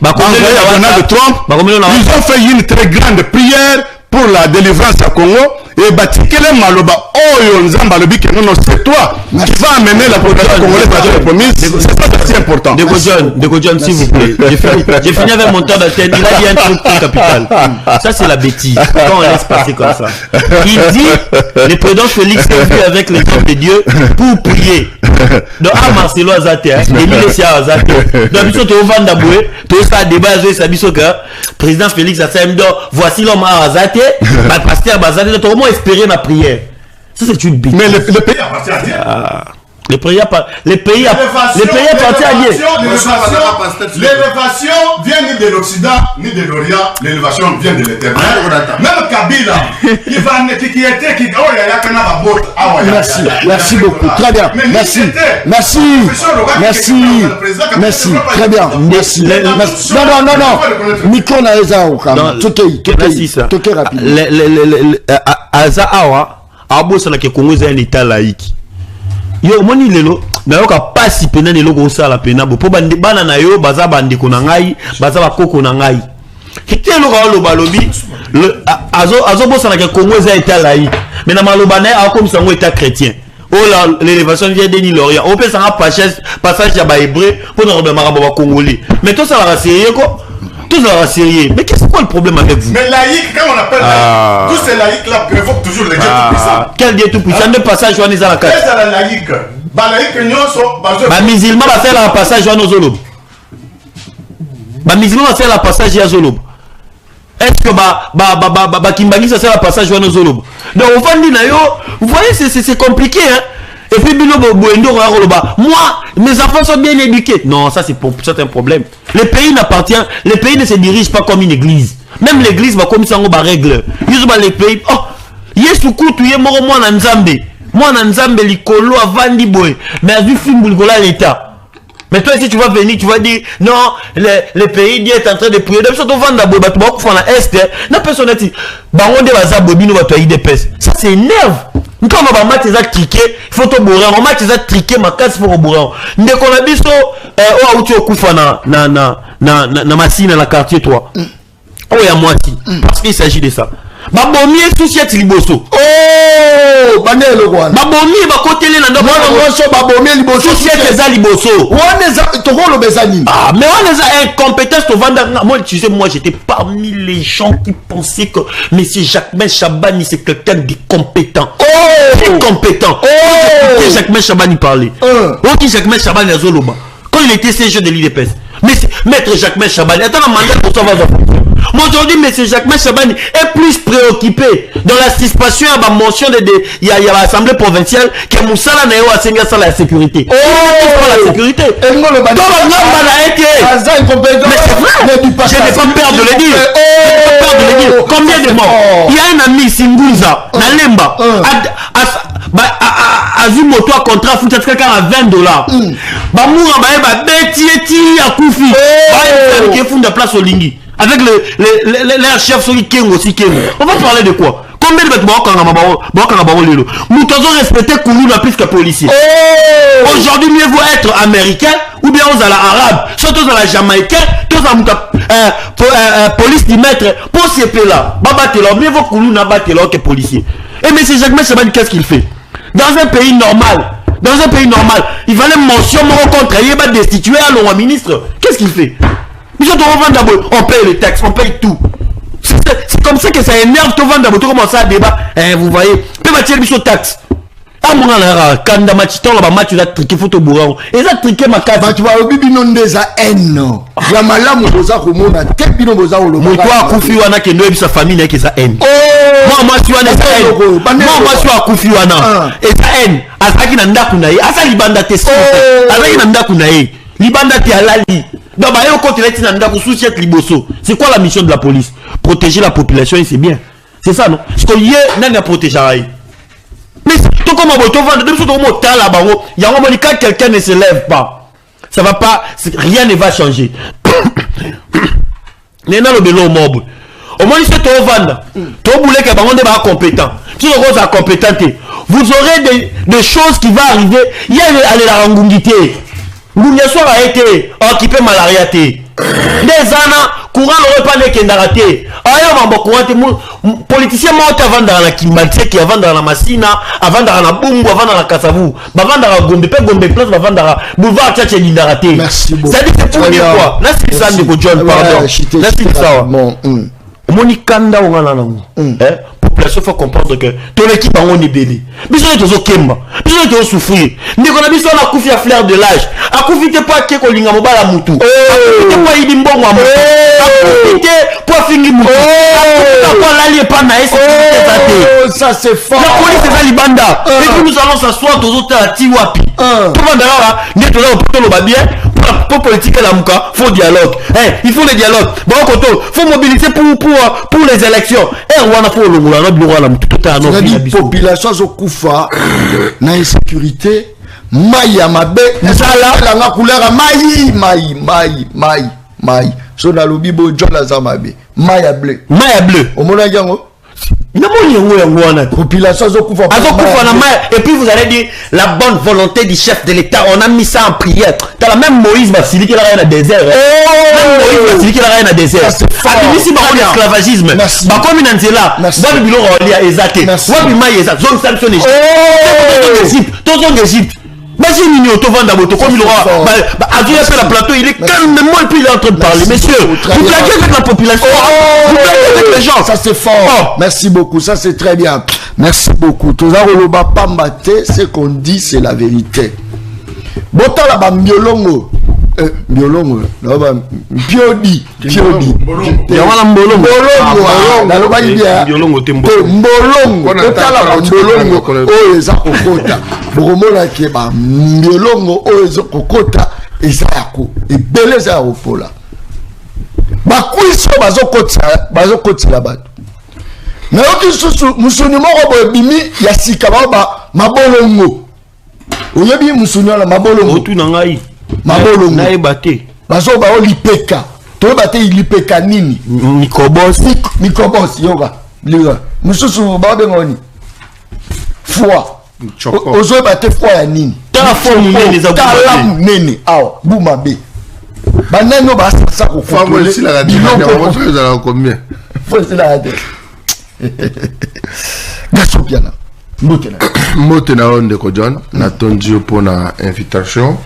Donald Trump. Ils ont fait une très grande prière pour la délivrance à Congo. Et Batikele Maloba, c'est toi qui vas amener la population congolaise à la promise. C'est ça qui est important. Dego John, s'il vous plaît. J'ai fini avec mon temps d'antenne. Il a dit un truc très capital. Ça, c'est la bêtise. Quand on laisse passer comme ça. Il dit le président Félix est venu avec les hommes de Dieu pour prier. Donc, Marcelo Azate, Émile Sia Azate. Donc, Bisso, tu vas vendre Boué, tu vas débat, président Félix Azate, voici l'homme à Azate, pasteur Azate, tu vas espérer ma prière. Ça c'est une bêtise. Mais le pays appartient à Dieu. Le pays appartient à Dieu. L'élévation vient ni de l'Occident ni de l'Orient. L'élévation vient de l'Éternel. Même Kabila, Merci beaucoup. Très bien. Merci. Très bien. Merci. Non. Micro na ezao kam. Toke rapide. Aza awa abosa na ke Congo za un état laïque. Yo moni lelo na yo ka pasi pena lelo ko sala pena bo po bande bana na yo baza bande ko na ngai baza ba koko na ngai. Kitelo ka lo balobi azo bosa na ke Congo za état laïque. Mais na maloba na a comme ça ngo état chrétien. Oh l'élévation vient de l'Orient. On peut s'en passage ya ba hébreu pour nous remettre marabo ba congolais. Mais tout ça va sérieux quoi. Tout ça va sérieux. Mais qu'est-ce quoi le problème avec vous? Mais laïque, quand on appelle laïque, tous ces laïcs là prévoquent toujours les dieux tout-puissants. Quel dieu tout-puissant? De passage joie à la carte. Qu'est-ce que la laïque? Laïque nyonso ba musulman va faire la passage joie nos zolob. Ba musulman va faire la passage ya zolob. Est-ce que ba kimbangisa va faire la passage joie nos zolob? Donc au fond na yo, vous voyez c'est compliqué hein. Et puis moi mes enfants sont bien éduqués. Non, ça c'est un problème. Le pays ne se dirige pas comme une église. Même l'église va comme ça on va règle. Les pays yesu kutu ye moro mwana nzambe likolo avandi boy. Mais a vu film gola l'état. Mais toi si tu vas venir, tu vas dire non, le pays dit est en train de prier. Donc surtout vendre boy ba tu vas faire na est. Na personne dit bangonde baza bobino ba to IDPS. Ça c'est énerve. Quand on va mettre des triqués, il faut te bourrer. On va mettre des triqués, ma casse pour bourrer. Dès qu'on a visto, oh, tu as coupé na machine dans la quartier, toi. Oh, il y a moitié. Parce qu'il s'agit de ça. Babomi est soucié de liboso. Oh, banel le roi. Babomi va côté les nando. Moi, babomi liboso. Soucié de liboso. On est à ton le bezani. Ah, mais on est à incompétence au vendre. Moi, tu sais, moi, j'étais parmi les gens qui pensaient que Monsieur Jacques Chabani, c'est quelqu'un d'incompétent. Oh, compétent. Oh, Jacques Chabani parlait. Ok, Jacques Chabani a Zoloba. Quand il était CG de l'IDPS. Mais maître Jacques Chabani, attends un mandat pour ça va. Moi aujourd'hui, M. Jacques Chabani est plus préoccupé dans la suspension à la mention il y a l'Assemblée provinciale que Moussala n'a pas assigné ça la sécurité. Oh, la sécurité. Mais c'est vrai. Je n'ai pas peur de le dire. Combien de morts? Il y a un ami Singuza, Nalemba, a vu moto à contrat fout quelqu'un à $20. Bamoura ba betieti à Koufi. Ba qui font de place au Lingi. Avec les chefs sur Kengo aussi Kengo. On va parler de quoi? Combien de bêtes nous devons respecter Koulouna plus que policier. Aujourd'hui, mieux vaut être américain ou bien aux arabes, surtout aux jamaïcains, tous à police du maître pour ces là. Mieux vaut Koulouna battre là que policier. Et mais c'est Jacques Chabani, qu'est-ce qu'il fait? Dans un pays normal, il fallait mention contre il va destituer à l'on ministre. Qu'est-ce qu'il fait? On paye les taxes, on paye tout. C'est comme ça que ça énerve tout le monde. Tu commences à débat. Vous voyez, tu vas tirer sur taxes. Ah, mon gars, quand tu as match, tu as triqué photo bourreau. Et ça triqué ma carte. Tu vas au bibinon des haine. La malam, vous avez au monde. Quel binon vous avez au monde? Moi, toi, Koufi, on a que nous, sa famille, qui sa haine. moi si wana eza haine moi si akufi wana eza haine azalaki na ndako na ye asa libanda te azalaki na ndako na ye libanda te alali donc baye okotela ti na ndako souciete liboso. C'est quoi la mission de la police? Protéger la population et c'est bien, c'est ça non? Parce que ye nani a protégé aïe. Mais tout comme on va vendre, depuis tout le monde là bas, il y a un moment quand quelqu'un ne se lève pas, ça va pas, rien ne va changer. Nena le belo mob. Au moins c'est tout vendre. Tout boulé que on est compétent. Si on est compétent, vous aurez des choses qui vont arriver. Il y a aller la rangungité. Ngounia soir a été occupé malaria té. Des années courant n'aurait pas n'est raté. Ailleurs on va courant politicien monte avant dans la Kimbaté qui avant dans la Massina, avant dans la Bumbu, avant dans la Kasavu, avant dans la Gombe Place, avant dans la boulevard Tchatché Lindaraté. Merci beaucoup. Ça dit que pour dire quoi? Là c'est ça de John pardon. Là c'est ça. Moni kanda on a population faut comprendre que ton équipe on est belé. Biso to zo kemba. Biso to souffrir. Ni ko na biso na kufi à fleur de l'âge. A kufi te pas ke ko linga mobala mutu. A kufi te pas idi mbongo amu. A kufi te pas fingi mutu. A kufi pas l'allié pas na ese. Ça c'est fort. La police est à Libanda. Et puis nous allons s'asseoir tous autres à Tiwapi. Tout le monde là, ni to là pour le bien. Pour politique la muka, faut dialogue. Il faut le dialogue. Bon koto, faut mobiliser pour les élections. Et on a pour le la population zokufa na insécurité maya mabe la nga couleur maï so na lobi bo John Azamabe maya bleu au mona yango population zokufa et puis vous allez dire la bonne volonté du chef de l'État, on a mis ça en prière. T'as la même Moïse Vassili qui a rien à désert. Même Moïse Vassili qui a rien à désert. Ici bah on esclavagisme. Bah comme une anzela, bah le bilon on lia exacté. Ouais mais maï exact. Zone sanction Égypte. Tout zone d'Égypte. Bah j'ai mis auto vendre moto comme il aura. Bah Adrien fait la plateau, il est calmement et puis il est en train de parler. Messieurs, vous plaquez avec la population. Vous plaquez avec les gens. Ça c'est fort. Merci beaucoup. Ça c'est très bien. Merci beaucoup. Tozaroloba pambate, ce qu'on dit c'est la vérité. Botala ba mbiolongo. Mbiolongo. Piodi. Yawala mbolongo. Naloba bien. Mbiolongo tembo. Mbolongo. Botala ba mbiolongo. Oh eza kokota. Boromona ke ba mbiolongo oh eza kokota eza yako. Ebele eza yakopola. Bakwiso bazokotila bato. Mais aucun musuni moko boye bimi ya sika ba mabolongo. Oyebi musuni la mabolongo. Otu na ngai. Mabolongo. Na ebate. Bazo ba olipeka. To bate ilipeka nini? Mikobos yoga. Liga. Mususu ba bengoni. Foi. Ozo bate foi ya nini? Ta forme nini za buma. Nini. Awa buma be. Banano ba sa ko foi aussi la radio. On va faire combien? Faut c'est la radio. Gasopiana. Motena onde ko John, natondi pour na invitation.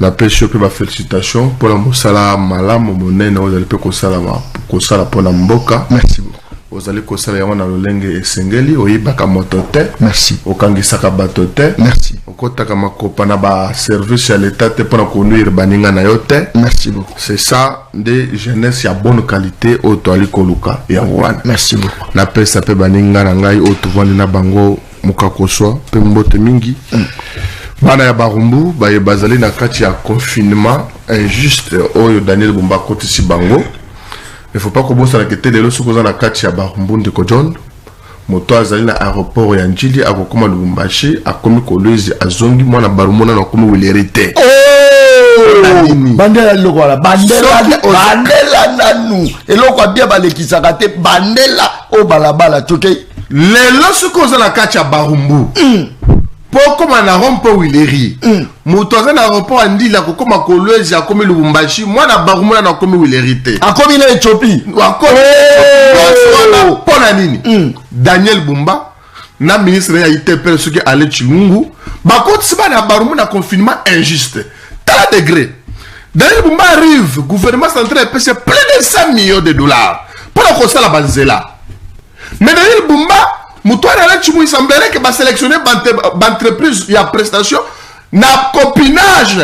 La pêche pe ba félicitations pour la mosala malamu monene ozali pe ko sala pour na mboka. Merci beaucoup. Ozali ko sala yango na lolenge esengeli oyibaka moto te. Merci. Okangisaka bato te. Merci. Okotaka makopa na ba service à l'état te pour na conduire baninga na yo te. Merci beaucoup. C'est ça des jeunesse ya bonne qualité au toali koluka ya wana. Merci beaucoup. Na pesa pe baninga na ngai o tuvandi na bango mukakoswa pe mbote mingi. Bana ya barumbu baye bazali na kati ya confinement injuste oyo Daniel Bumba kotisi bango. Il faut pas que vous soyez que les gens na kati ya barumbu ndeko John moto azali na aéroport ya Njili akokoma Lubumbashi akomi kolezi azongi mwana barumuna na komi wilerite. Bandela lokola bandela nanu eloko abia balekisaka te bandela o balabala toke lelo suko na kati ya barumbu. Pourquoi na rompo wileri moto na aéroport andila kokoma kolezi akomi Lubumbashi mwana barumuna na komi wilerite akomi na Ethiopie akomi pona nini Daniel Bumba na ministre ya ITP ce qui allait Chilungu bakoti siba na barumuna confinement injuste tel degré Daniel Bumba arrive gouvernement central pèse plus de 100 millions de dollars pour la conseil la banzela mais Daniel Bumba Moutoua na chimu il semblerait que va sélectionner d'entreprise y a prestation na copinage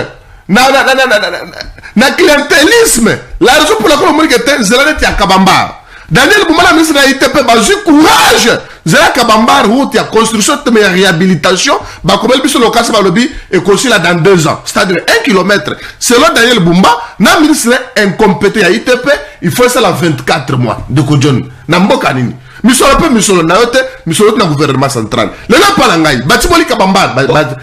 na clientélisme la raison pour laquelle on dit que t'es zélanet ya kabamba Daniel Boumala, ministre de l'ITP, bazu courage. Zéla Kabambar, route, il y a construction, il y a réhabilitation. Bah, comme elle peut se localer par le lobby et construire là dans 2 ans. C'est-à-dire 1 kilomètre. Selon Daniel Boumba, na ministre incompétent à ITP, il faut ça la 24 mois de Kodjon. Namboka nini. Misolo peu misolo na yote, misolo na gouvernement central. Le na pas langai, batimoli Kabambar,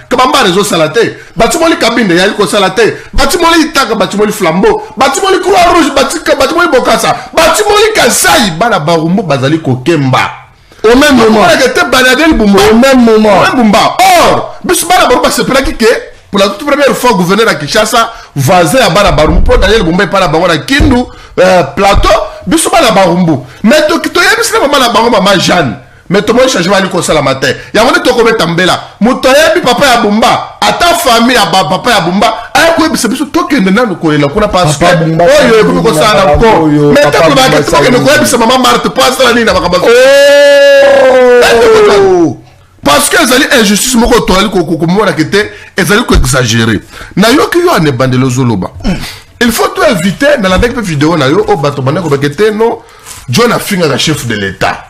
Kabambar réseau salaté, batimoli Kabinde, yali ko salaté, batimoli Itaka, batimoli Flambeau, batimoli Croix Rouge, batimoli Bokassa, batimoli Kasai, bana Barumbo bazali ko Kemba. Au même moment. Au même moment. Or, Bissubara Baruba se plaît que pour la toute première fois, le gouverneur à Kinshasa, voisin à Barabarumbu, pour Daniel Boumba par la Bango à Kindu, plateau, Bissubara Barumbu. Mais tu as mis maman la Bango, maman Jeanne. Mais tu as changé le conseil la matin. Il y a un moment où tu as Tambela. Moutoya, papa ya Bumba. À ta famille, à papa ya Bumba. Ah, quoi, c'est parce que toi qui es là, nous connaissons. On a pas ce que. Oh, yo, comme ça, on a encore. Mais tu as dit que nous connaissons, c'est maman Marthe, pas ça, la ligne, oh! Parce que les injustices, moi, quand on a été, elles ont exagéré. Nayo qui a ne bandelo zoloba. Il faut tout éviter dans la vidéo nayo au bateau bana ko bakete no John a fini le chef de l'État.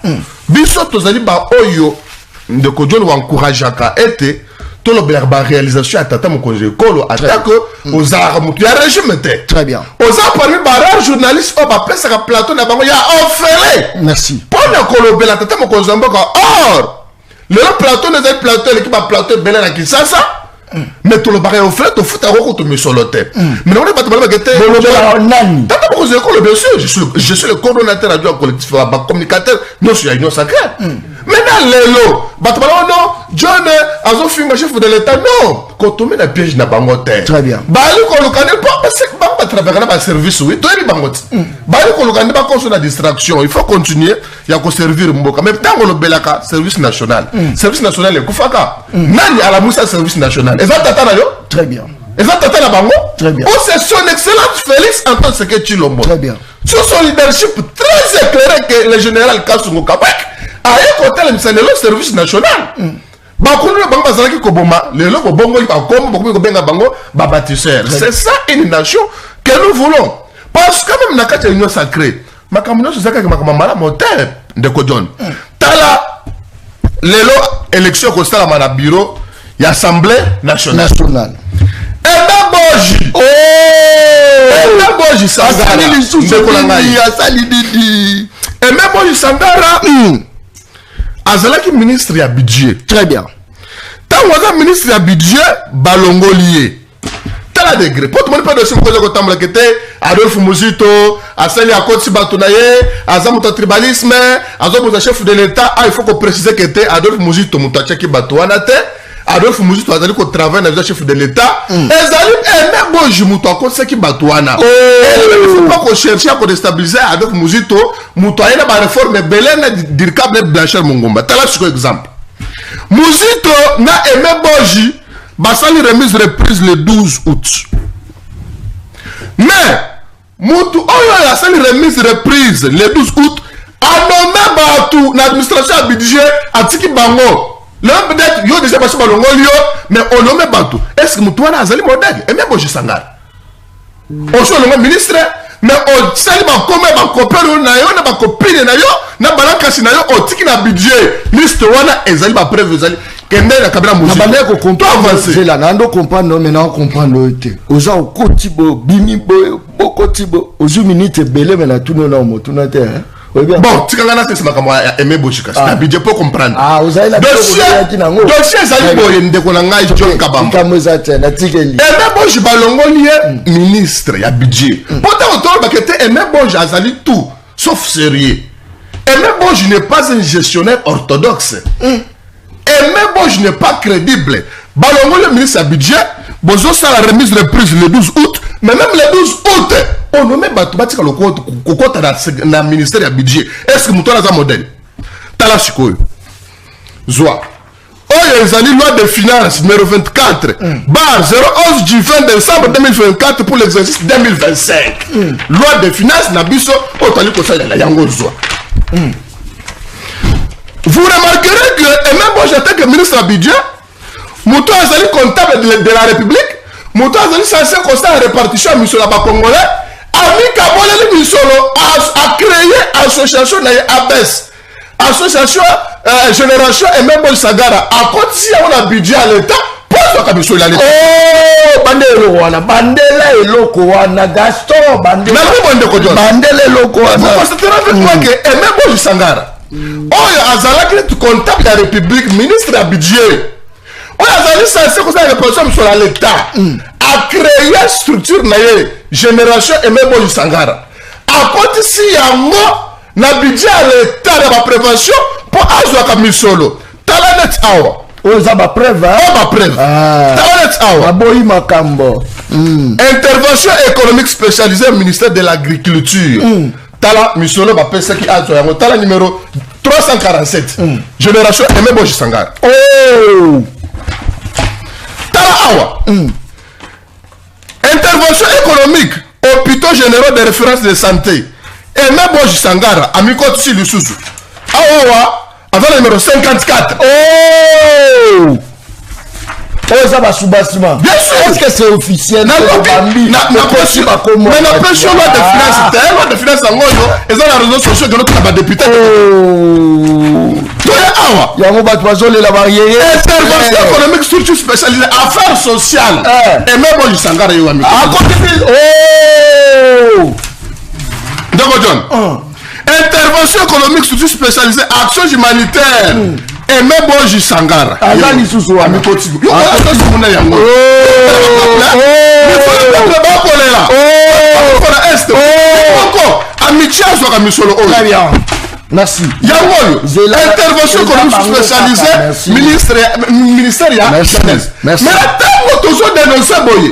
Biso tozali ba oyo ndeko John wa encourageaka été to lo ba réalisation atata mon congé kolo ataka aux arts mutu ya régime té. Très bien. Aux arts parmi ba journaliste au ba pesa ka plateau na bango ya offert. Merci. Pour na kolo bela atata mon congé mboka or le plateau n'est pas plateau l'équipe a plateau belé na Kinshasa. Mais tout le barré au fait, au foot à recours, mais sur le thème. Mais on n'est pas tout le monde. Je suis le coordonnateur radio collectif, communicateur, non, je suis union sacrée. Maintenant, Lélo, non, John, Azo Finga, chef de l'État, non. Quand on met la piège, n'a pas monté. Très bien. Bali, qu'on le connaît pas, parce que pas travailler dans le service, oui, toi, il est bangot. Bali, qu'on le connaît pas, qu'on soit la distraction. Il faut continuer, il y a qu'on servir Mboka. Même temps, on le belaka, service national. Service national, le Koufaka. Nani à la Moussa, service national. Et ça, t'attends, très bien. Et ça, t'attends, la bango. Très bien. Oh, c'est son excellence Félix Antoine Seketi Lombo. Très bien. Sur son leadership très éclairé que le général Kassongo Kabak a écouté le service national. C'est ça une nation que nous voulons. Parce que même dans la union sacrée, ma communauté c'est que ma moteur de Kodjon. Tala l'élo élection constat à mon bureau, il y a assemblée nationale. Boji. Oh! Boji Sangara. Et même Boji Sangara. Azalaki ministre ya budget. Très bien. Tant que ministre ya budget, balongo lié. T'as la degré. Pour tout le monde, pas de ce que tu as Adolphe Mouzito, Asali Akotsi Batunaye, Azamuta tribalisme, Azamuta chef de l'État. Ah, il faut qu'on précise que tu Adolphe Mouzito, Moutachaki Batouanate. Adolphe Mouzito a dit qu'on travaille dans le chef de l'État. Et Zali, même bon, je m'outou à cause qui Batouana. Il ne faut pas qu'on cherche à déstabiliser Adolphe Mouzito. Moutou a une réforme belène d'Irkab Blanchard Mongomba. T'as là, c'est un exemple. Mouzito n'a aimé Boji. Bassali remise reprise le 12 août. Mais, Moutou, oh, la salle remise reprise le 12 août. A nommé Batou, l'administration à budget, à Tiki Bango. L'homme peut-être, il y a déjà passé par le Ngolio, mais on nomme Batou. Est-ce que Moutouana a zali modèle? Et même Boji Sangar. On soit le ministre, mais on sali ma commun, ma copain, na ma copine, na balankasi na yo, on tiki na budget. Liste wana, ezali ma preuve, ezali. Kende na kabila Mouzito. Na bande ko comprendre. C'est là, nando comprendre, mais non comprendre te. Oza o kotibo, bimi bo, bokotibo. Ozu minute belé, mais na tout non moto na te, hein. Bon, tu as c'est ma caméra aimé Bochika. C'est un budget pour comprendre. Ah, vous avez la dossier Zali Boye Ndekonanga John Kabam. Aimé Boch Balongolier, ministre, il y a budget. Pourtant, autour de la Aimé Boch Azali tout, sauf sérieux. Aimé Boch n'est pas un gestionnaire orthodoxe. Aimé Boch n'est pas crédible. Balongolier, ministre, il y a budget. Bozo, ça la remise de prise le 12 août. Mais même le 12 août, on nomme Batoubatika le compte dans le ministère du budget. Est-ce que nous avons un modèle? Tala Chikoyo. Zoa. Oh, il y a une loi de finances numéro 24, bar 011 du 20 décembre 2024 pour l'exercice 2025. Loi de finances, Nabiso, Otali Kosa de la Yango Zoa. Vous remarquerez que, et même moi j'attends que le ministre du budget, Moutou Azali comptable de la République, Moutou Azali censé constat de répartition à M. Laba Congolais, Ami Kabole Misolo a créé, a association na ABES association génération et même Sagara à côté si on a budget à l'état pose ka biso la l'état bandelo wana bandela eloko wana Gaston bandela bandela eloko wana vous constatez avec moi que et même Sagara oyo azalaki comptable de la République ministre à budget oyo azali censé ko ça reprocher sur l'état a créé structure na génération et même Sagara à côté si yango na budget à l'état de la prévention pour azwaka misolo talanet awa oza ba preuve ba preuve talanet awa aboyi makambo intervention économique spécialisée au ministère de l'agriculture tala misolo ba pesa ki azwa yango tala numéro 347 génération Aimé Sangara oh tala awa intervention économique hôpitaux généraux de référence de santé Aimé Sangara Amiko Tsi Lisusu awa avant le numéro 54 oh oh ça va sous-bassement bien sûr est-ce que c'est officiel na pression loi de finance loi de finance en ngoyo et dans la réseau sociaux que notre député oh toya awa yango bato bazolela barrière intervention économique structure spécialisée affaires sociales et même Sangara yo Amiko oh Ndoko John intervention économique structure spécialisée action humanitaire et même Sangara azali susu wa Amiko Tigo yo ko so mona yango amitié azwaka misolo oyo merci yango intervention économique spécialisée ministère ya jeunesse mais ntango tozodénonce boye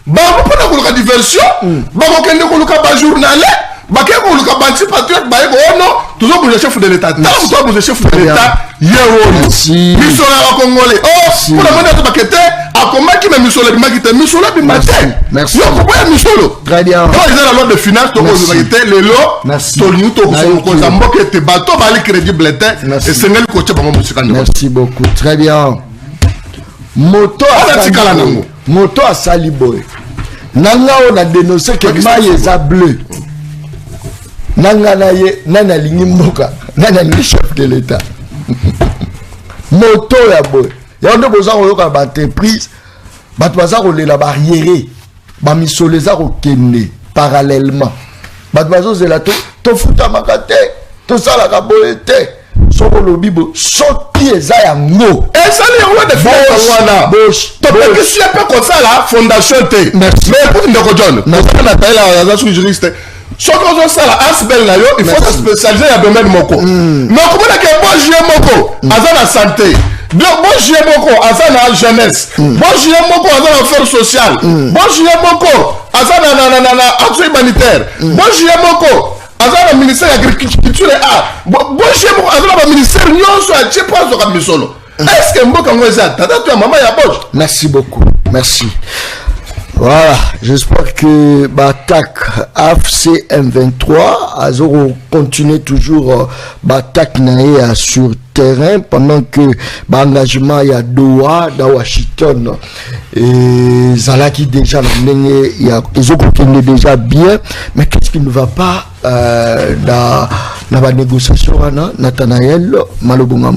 bango mpona koluka diversion bakokende koluka bajournale bakeye koluka banti patriote bayeko ono tozobuza chef de l'état ntango tozobuza chef de l'état ye oyo misolo ya bakongole mpona moni ato bakete akomaki me misolo ebimaki te misolo ebima te yokoboya misolo eza na loi de finance tokozobaki te lelo tolingi tokoza mboka ete bato bali crédible te esengeli kotia bango mosika merci beaucoup très bien moto asali boye nanga oyo na dénonce ke mai eza bleu nanga na ye nani alingi mboka nani alingi chef de l'état moto ya boye yango nde boza koyoka baentreprise bato baza kolela barriere bamisolo eza kokende parallèlement bato bazozela tofutamaka te tosalaka boye te soko lobi bo soki eza yango ezali yango de finance wana topekisi mpe kosala fondation te mais écoute ndeko John kosala na taela aza soki juriste soki ozosala asbel na yo il faut se spécialiser ya domaine moko mais okomonaka bon jie moko aza na santé bon jie moko aza na jeunesse bon jie moko aza na affaire sociale bon jie moko aza na action humanitaire bon jie moko aza na ministère ya agriculture et art bon jie moko aza na baministère nyonso ya tie po azwaka misolo est ce que mboka ngo eza tata to ya mama ya boche. Merci beaucoup, merci. Voilà, j'espère que l'attaque AFC M23 a continué toujours l'attaque sur terrain pendant que l'engagement y a Doha, dans Washington et Zalaki déjà ils ont déjà bien, mais qu'est-ce qui ne va pas dans la négociation Nathanaël Malobonga.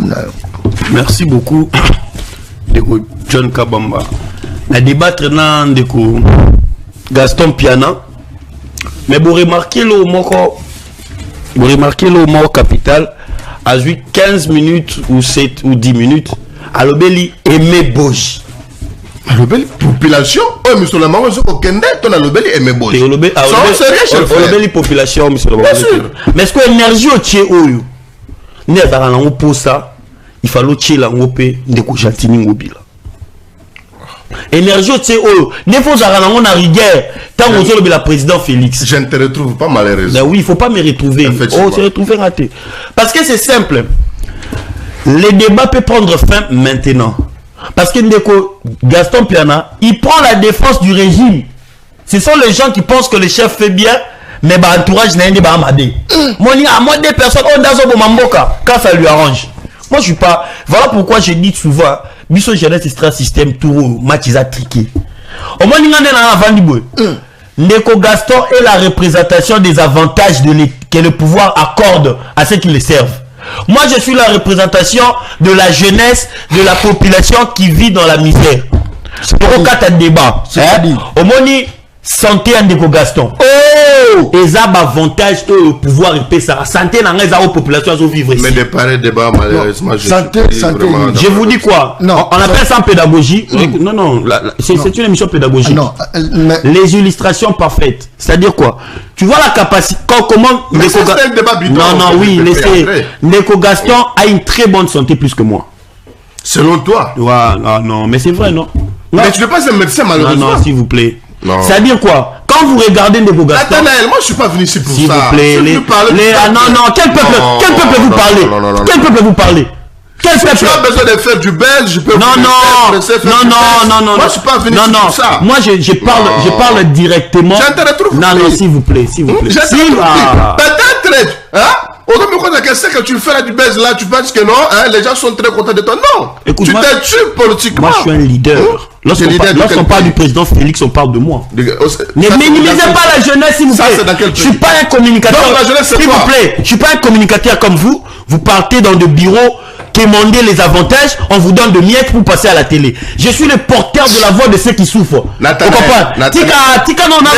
Merci beaucoup John Kabamba. À débattre dans Gaston Piana, mais vous remarquez le mot capital à 15 minutes ou 7 ou 10 minutes à l'obéli Aimé Boji. À l'obéli population, oh monsieur le maman, je connais ton à l'obéli Aimé Boji. L'obéli population, monsieur le maman. Mais est-ce que l'énergie au tché oyo, n'est pas dans pour ça, il fallait tché la ngopé de Kouchatini Ngobila. Énergie c'est oh ne faut pas na rigueur tant que le président Félix je ne te retrouve pas malheureusement. Ben oui, il faut pas me retrouver. Oh, se retrouver raté parce que c'est simple, le débat peut prendre fin maintenant parce que Ndeko Gaston Piana il prend la défense du régime. Ce sont les gens qui pensent que le chef fait bien mais bah entourage n'a pas amadé. Moi il y a moins de personnes on dans Mamboka quand ça lui arrange. Moi je suis pas, voilà pourquoi je dis souvent Biso jeunesse extra système tout match ils a triqué. Au moins n'ingane na avant du boy. Ndeko Gaston est la représentation des avantages de que le pouvoir accorde à ceux qui le servent. Moi, je suis la représentation de la jeunesse, de la population qui vit dans la misère. Pour quatre débats. Au moni santé en déco Gaston. Oh! Et ça, avantage que le pouvoir il paie ça. Santé dans les populations à vivre ici. Mais des pareils débats, malheureusement, santé. Je vous dis quoi? Non. On appelle ça en pédagogie. Non. C'est une émission pédagogique. Non. Les illustrations parfaites. C'est-à-dire quoi? Tu vois la capacité. Comment Neko Gaston a une très bonne santé plus que moi. Selon toi? Non, mais c'est vrai, non? Mais tu n'es pas un médecin, malheureusement. Non, s'il vous plaît. C'est-à-dire quoi? Quand vous regardez Neko Gaston... Attends, moi je suis pas venu ici pour ça. S'il vous plaît, quel peuple vous parlez? Quel peuple vous parlez? Quel peuple? Tu as besoin de faire du belge, je peux non, moi je suis pas venu ici pour ça. Moi je parle directement. Non, s'il vous plaît. Peut-être, hein? Que tu fais là du buzz là, tu penses que non, hein, les gens sont très contents de toi. Non, écoute, tu te tues politiquement. Moi je suis un leader. Lorsqu'on parle du président Félix, on parle de moi. Ne minimisez pas la jeunesse, s'il vous plaît. Je suis pas un communicateur. S'il vous plaît, je suis pas un communicateur comme vous. Vous partez dans des bureaux, quémandez les avantages, on vous donne de miettes pour passer à la télé. Je suis le porteur de la voix de ceux qui souffrent. Vous comprenez? Tika non. Mais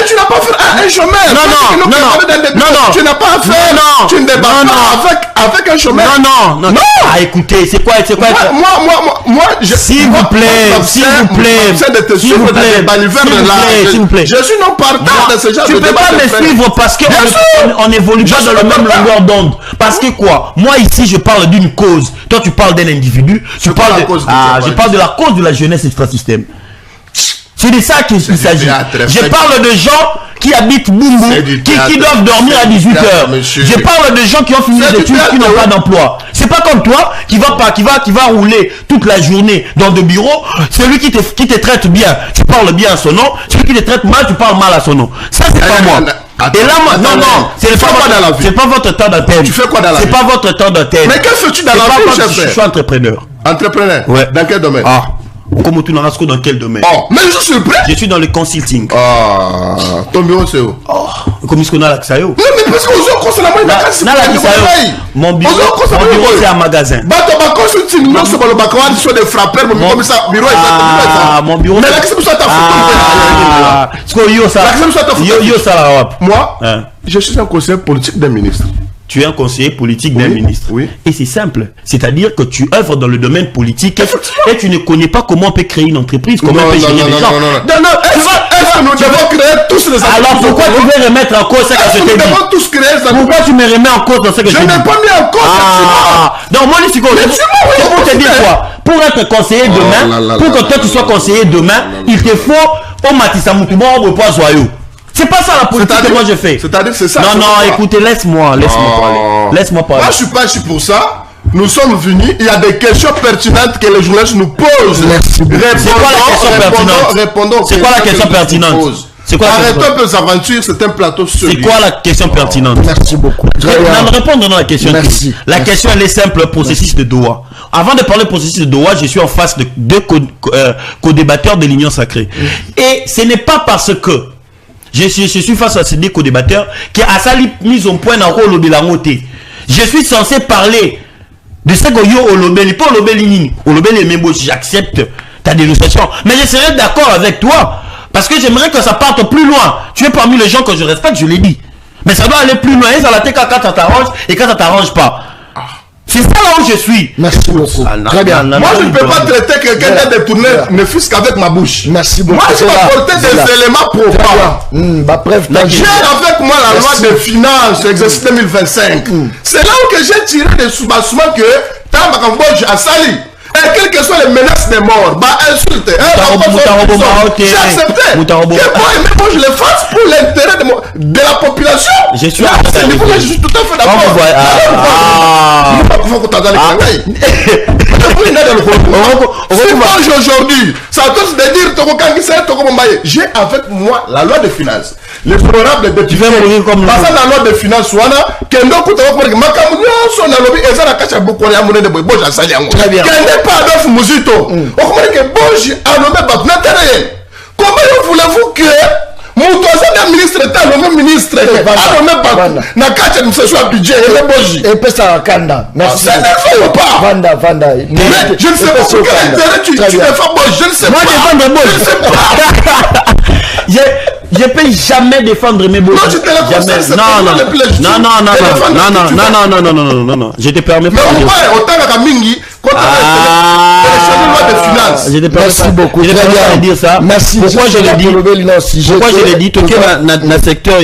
tu n'as pas fait un chômeur. Non. Tu n'as pas fait. Tu ne débats pas avec un chômeur. Non. Ah, écoutez, c'est quoi? Moi, s'il vous plaît. S'il vous plaît. Je suis non partant de ce genre de débat. Tu peux pas me suivre parce qu'on n'évolue pas dans la même longueur d'onde. Parce que quoi? Moi ici, je parle d'une cause. Toi, tu parles d'un individu. Je parle de la cause de la jeunesse extra-système. C'est de ça qu'il s'agit. Je parle de gens qui habitent Bumbu, qui doivent dormir à 18h. Je parle de gens qui ont fini les études, qui n'ont pas d'emploi. C'est pas comme toi qui va rouler toute la journée dans des bureaux. Celui qui te traite bien, tu parles bien à son nom. Celui qui te traite mal, tu parles mal à son nom. Ça, c'est pas moi. Et là, non, c'est pas votre temps d'antenne. Tu fais quoi dans la vie? C'est pas votre temps d'antenne. Mais que fais-tu dans la vie? Je suis entrepreneur. Entrepreneur? Ouais. Dans quel domaine? Comme tu n'en as dans quel domaine? Mais je suis prêt. Je suis dans le consulting. Ton bureau c'est où? Comme ce qu'on a là, ça y est. Non, mais parce qu'on a constamment une vacances. Mon bureau c'est un magasin. Bah, consulting, non, c'est pas le baccalauréat, sur des frappeurs, mon bureau ça, bureau ça. Mon bureau. Mais là, qu'est-ce que ça t'a fait? Moi, je suis un conseiller politique d'un ministre. Tu es un conseiller politique d'un ministre. Oui. Et c'est simple. C'est-à-dire que tu œuvres dans le domaine politique et tu ne connais pas comment on peut créer une entreprise, comment on peut gérer des gens. Non. Est-ce que nous devons créer tous les entreprises? Alors pourquoi tu veux remettre en cause ce que je t'ai dit? Nous devons tous créer ça. Pourquoi tu me remets en cause dans ce que je t'ai dit? Je n'ai pas mis en cause. Donc moi, c'est pour te dire quoi? Pour être conseiller demain, pour que toi tu sois conseiller demain, il te faut au Matissa Moutouma au poids joyeux. C'est pas ça la politique que moi je fais. C'est-à-dire c'est ça. Non, écoutez, laisse-moi parler. Moi je suis pas ici pour ça. Nous sommes venus, il y a des questions pertinentes que les journalistes nous posent. C'est quoi la question pertinente? Répondons. C'est quoi la question pertinente? Arrêtons un peu les aventures, c'est un plateau sérieux. C'est quoi la question pertinente? Merci beaucoup. Répondre dans la question. Merci. La question elle est simple, processus de Doha. Avant de parler processus de Doha, je suis en face de deux co-débatteurs de l'Union Sacrée. Et ce n'est pas parce que je suis face à ces deux co-débatteurs qui a sa mise au point dans le rôle de la montée. Je suis censé parler de ce que yo olobeli, pas olobeli nini. Olobeli même j'accepte ta dénonciation. Mais je serais d'accord avec toi. Parce que j'aimerais que ça parte plus loin. Tu es parmi les gens que je respecte, je l'ai dit. Mais ça doit aller plus loin. Et ça la tête quand ça t'arrange et quand ça t'arrange pas. C'est ça là où je suis. Merci beaucoup. Très bien. Moi, je ne peux pas traiter quelqu'un d'un détourné, ne fût-ce qu'avec ma bouche. Merci beaucoup. Moi, je vais apporter des éléments probants. J'ai avec moi la loi des finances, exercice 2025. C'est là où j'ai tiré des soubassements que Tambakamboj a sali. Et quelles que soient les menaces de mort, insulte, j'ai accepté. Mais moi je le fasse pour l'intérêt de la population. Je suis tout à fait d'accord. Aujourd'hui, ça tous de dire j'ai avec moi la loi des finances. Les honorables députés, passant la loi des finances, très bien. Adolphe Mouzito. Comment voulez-vous que mon ministre est un nouveau ministre. Alors même pas. Na kacha nous se soit budget et le boji. Et puis ça Kanda. Merci. Ça ne faut pas. Vanda. Mais je ne sais pas pour quel intérêt tu défends Boji. Je ne sais pas. Moi défendre Boji. Je ne sais pas. Je ne peux jamais défendre mes Boji. Non, tu te le Non. Je te permets pas. Mais autant que Mingi, quand je te permets merci beaucoup. Je te permets pas de dire ça. Merci. Pourquoi je le dis? Pourquoi je l'ai dit? Tout dans le secteur,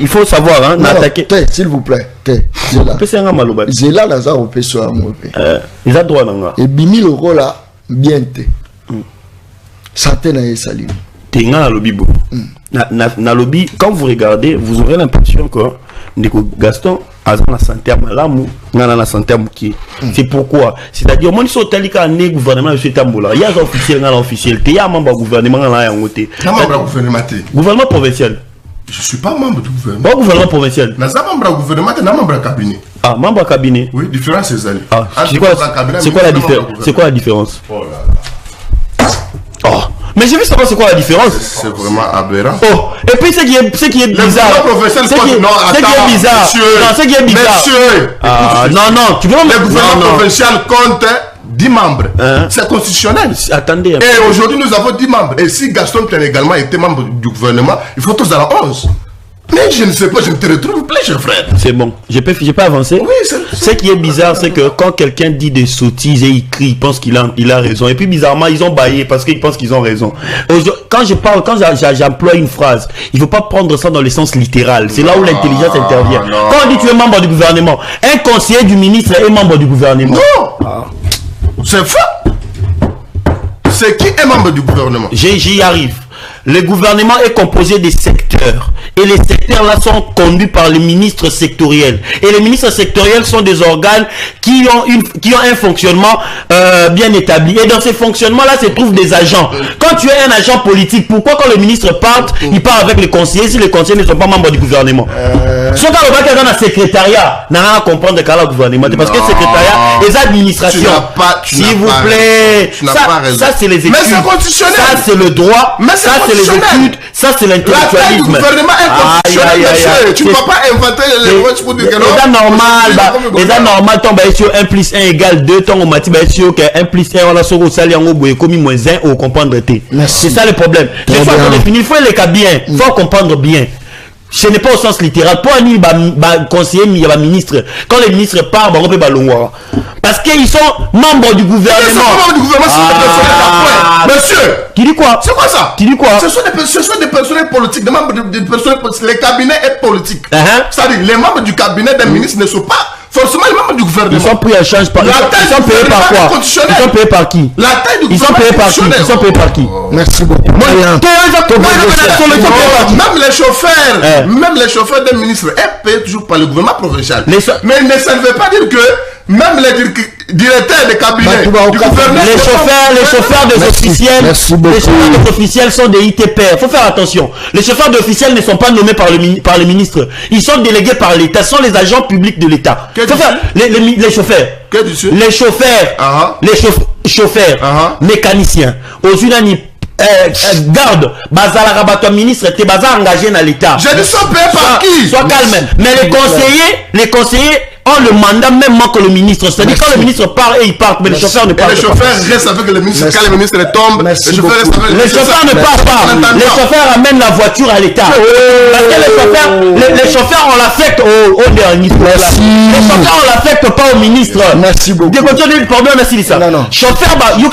il faut savoir, hein, n'attaquer. S'il vous plaît. Zela Lazare au PSOA. Ils ont droit là. Et Bimi le rôle là, bien te. Santé na Salim. Tenga na lobby bo. Na lobby, quand vous regardez, vous aurez l'impression que Ndeko Gaston a la santé malamu, ngana la santé muki. C'est pourquoi, c'est-à-dire moi so talika né gouvernement de Tambola. Il y a un officiel ngana officiel, il y a un membre gouvernement ngana ya ngote. Gouvernement provincial. Je suis pas membre du gouvernement. Pas gouvernement provincial. N'a pas membre du gouvernement, n'a membre du cabinet. Ah, membre cabinet. Oui, différence c'est ça. C'est quoi la différence? C'est quoi la différence? Oh là là. Oh. Mais j'ai vu savoir c'est quoi la différence. C'est vraiment aberrant. Oh, et puis ce qui est bizarre. Ce qui est bizarre. Non, ce qui est bizarre. Monsieur. Ah, non, tu veux le gouvernement provincial compte 10 membres. C'est constitutionnel. Attendez. Et aujourd'hui, nous avons 10 membres. Et si Gaston Tene également était membre du gouvernement, il faut tous dans la 11. Mais je ne sais pas, je ne te retrouve plus, cher frère. C'est bon, je peux avancer. Oui, ce qui est bizarre, c'est que quand quelqu'un dit des sottises et il crie, il pense qu'il a raison. Et puis bizarrement, ils ont baillé parce qu'ils pensent qu'ils ont raison. Quand j'emploie une phrase, il ne faut pas prendre ça dans le sens littéral. C'est là où l'intelligence intervient. Non. Quand on dit tu es membre du gouvernement, un conseiller du ministre est membre du gouvernement. Non, c'est faux. C'est qui est membre du gouvernement? J'y arrive. Le gouvernement est composé des secteurs. Et les secteurs là sont conduits par les ministres sectoriels. Et les ministres sectoriels sont des organes qui ont un fonctionnement bien établi. Et dans ces fonctionnements-là se trouvent des agents. Quand tu es un agent politique, pourquoi quand le ministre part, il part avec les conseillers si les conseillers ne sont pas membres du gouvernement? Si on a dans le secrétariat, n'a rien à comprendre de le gouvernement. Parce que le secrétariat, les administrations. S'il vous plaît. Ça c'est les études. Mais c'est constitutionnel. Ça c'est le droit. Mais ça c'est les études. Ça c'est l'intellectualisme. Le gouvernement est constitutionnel. Tu ne peux pas inventer les words pour dire que non. Les gens normal tombent sur 1 plus 1 égale 2. Tant on m'a dit sur 1 plus 1 on a sur le salaire en haut comme moins 1 au comprendre. C'est ça le problème. Il faut qu'on définisse, il faut les cas bien. Il faut comprendre bien. Ce n'est pas au sens littéral. Pour un conseiller, il y a un ministre. Quand les ministres partent, on peut ballonner. Parce qu'ils sont membres du gouvernement. Ils sont membres du gouvernement, c'est monsieur. Tu dis quoi? C'est quoi ça? Tu dis quoi? Ce sont des personnels politiques, des membres des personnels politiques. Les cabinets est politique. C'est-à-dire, les membres du cabinet d'un ministre ne sont pas forcément les membres du gouvernement. Ils sont pris en charge par. Ils sont payés par quoi? Ils sont payés par qui? La taille du gouvernement. Ils sont payés par qui? Ils sont payés par qui? Merci beaucoup. Même les chauffeurs d'un ministre est payé toujours par le gouvernement provincial. Mais ça ne veut pas dire que même les directeurs des cabinets du gouvernement, les chauffeurs des officiels, les chauffeurs des officiels sont des ITPR. Faut faire attention. Les chauffeurs d'officiels ne sont pas nommés par le ministre. Ils sont délégués par l'État. Ce sont les agents publics de l'État. Les chauffeurs. Les chauffeurs. Les chauffeurs. Mécaniciens. Aux unanimes. Garde, bazala rabatto ministre, t'es bazar engagé dans l'État. Je dis soit payé par qui? Sois calme. Mais les conseillers ont le mandat même que le ministre. C'est-à-dire quand le ministre part et il part, mais les chauffeurs ne partent pas. Les chauffeurs restent avec le ministre. Quand le ministre tombe, les chauffeurs ne partent pas. Les chauffeurs amènent la voiture à l'État. Parce que les chauffeurs on l'affecte au dernier. Les chauffeurs on l'affecte pas au ministre. Merci beaucoup. Merci ça. Chauffeur, ils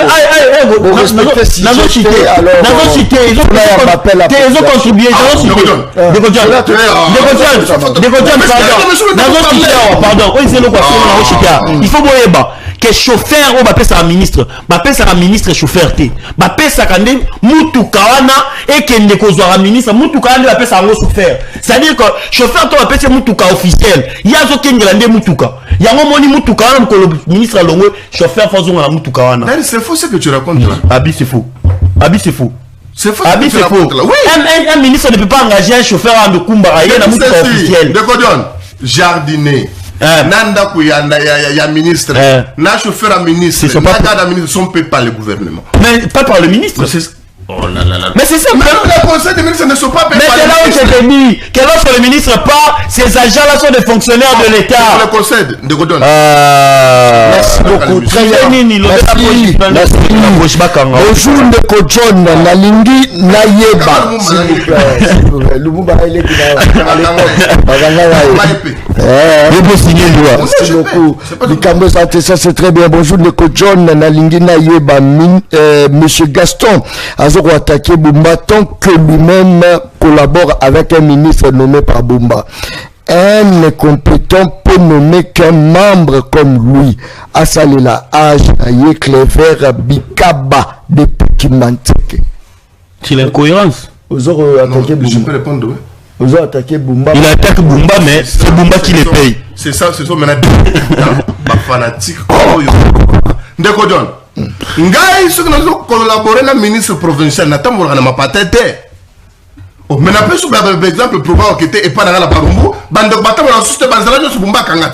ont contribué. Il faut voir que chauffeur on va passer à ministre, va passer à ministre chauffeur té, va passer à kande mutukawana et que ne kozwa ministre mutukawana va passer à chauffeur. C'est-à-dire que chauffeur to va passer mutuka officiel. Il y a zo kengela mutuka. Il y a un moni mutukawana que le ministre longo chauffeur faisons la mutukawana. C'est faux ce que tu racontes là. Abi c'est faux. Abi c'est faux. C'est faux. Abi c'est faux. Oui. Un ministre ne peut pas engager un chauffeur en de Kumbara, il y a une mutuka officielle. De Codion, jardinier. Nanda ya ministre, na chauffeur à ministre, na garde à ministre sont payés par le gouvernement. Mais pas par le ministre. Oh là là là. Mais c'est ça. Mais les conseils des ministres ne sont pas payés. Mais c'est là où je te dis que lorsque le ministre part, ces agents-là sont des fonctionnaires de l'État. Le conseil de Godon. Merci beaucoup. Très bien. Merci. Bonjour Ndeko John, Nalingi Nayeba. S'il vous plaît. Lumumba il est Merci beaucoup. Likambo Santé, ça c'est très bien. Bonjour Ndeko John, Nalingi Nayeba. Monsieur Gaston Azoko attaqué Bumba tant que lui-même collabore avec un ministre nommé par Bumba. Un incompétent peut nommer qu'un membre comme lui. Asalela Age Aye Clever Bikaba de Pekimanteke. C'est l'incohérence. Ozoro attaqué Bumba. Je peux répondre, oui. Ozoro attaqué Bumba. Il attaque Bumba, mais c'est Bumba qui les paye. C'est ça, c'est ça. Maintenant, fanatique. Ndeko John. Ngai, ceux qui nous ont collaboré avec le ministre provincial, n'attendons pas ma patente. Mais n'a pas sous exemple pour voir que tu et pas dans la Barumbu, bande de bâtiment dans ce bazar de Bumba Kangat.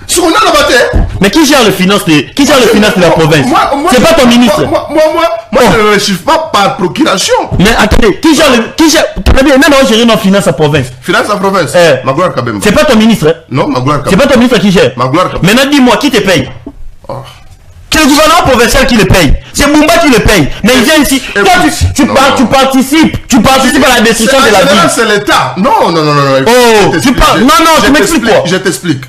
Si on a la bataille. Mais qui gère le finance de la province? C'est pas ton ministre. Moi, je ne chiffre pas par procuration. Mais attendez, qui gère non, gérer nos finances à province. Finance à province. Magloire Kabemba. C'est pas ton ministre. Non, Magloire Kabemba. C'est pas ton ministre qui gère. Magloire Kabemba. Maintenant dis-moi qui te paye. C'est le gouvernement provincial qui le paye. C'est Bumba qui le paye. Mais il vient ici. Toi, tu participes à la destruction de la ville. C'est l'État. Non. Oh, tu parles. Non, tu m'expliques quoi? Je t'explique.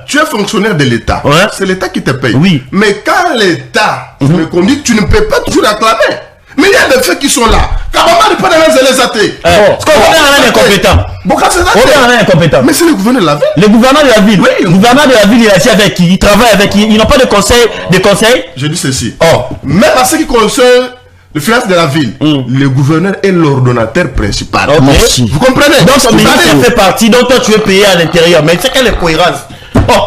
Tu es fonctionnaire de l'État. C'est l'État qui te paye. Oui. Mais quand l'État me conduit, tu ne peux pas toujours acclamer. Mais il y a des faits qui sont là. Kabama n'est pas dans les athées. Ce qu'on est incompétent. Mais c'est le gouverneur de la ville. Le gouverneur de la ville. Oui. Le gouverneur de la ville, il est assis avec qui? Il travaille avec qui? Ils n'ont pas de conseil. Je dis ceci. Même à ce qui concerne le finance de la ville, le gouverneur est l'ordonnateur principal. Merci. Vous comprenez? Donc son ministre fait partie. Donc toi tu es payé à l'intérieur. Mais c'est quelle est cohérence?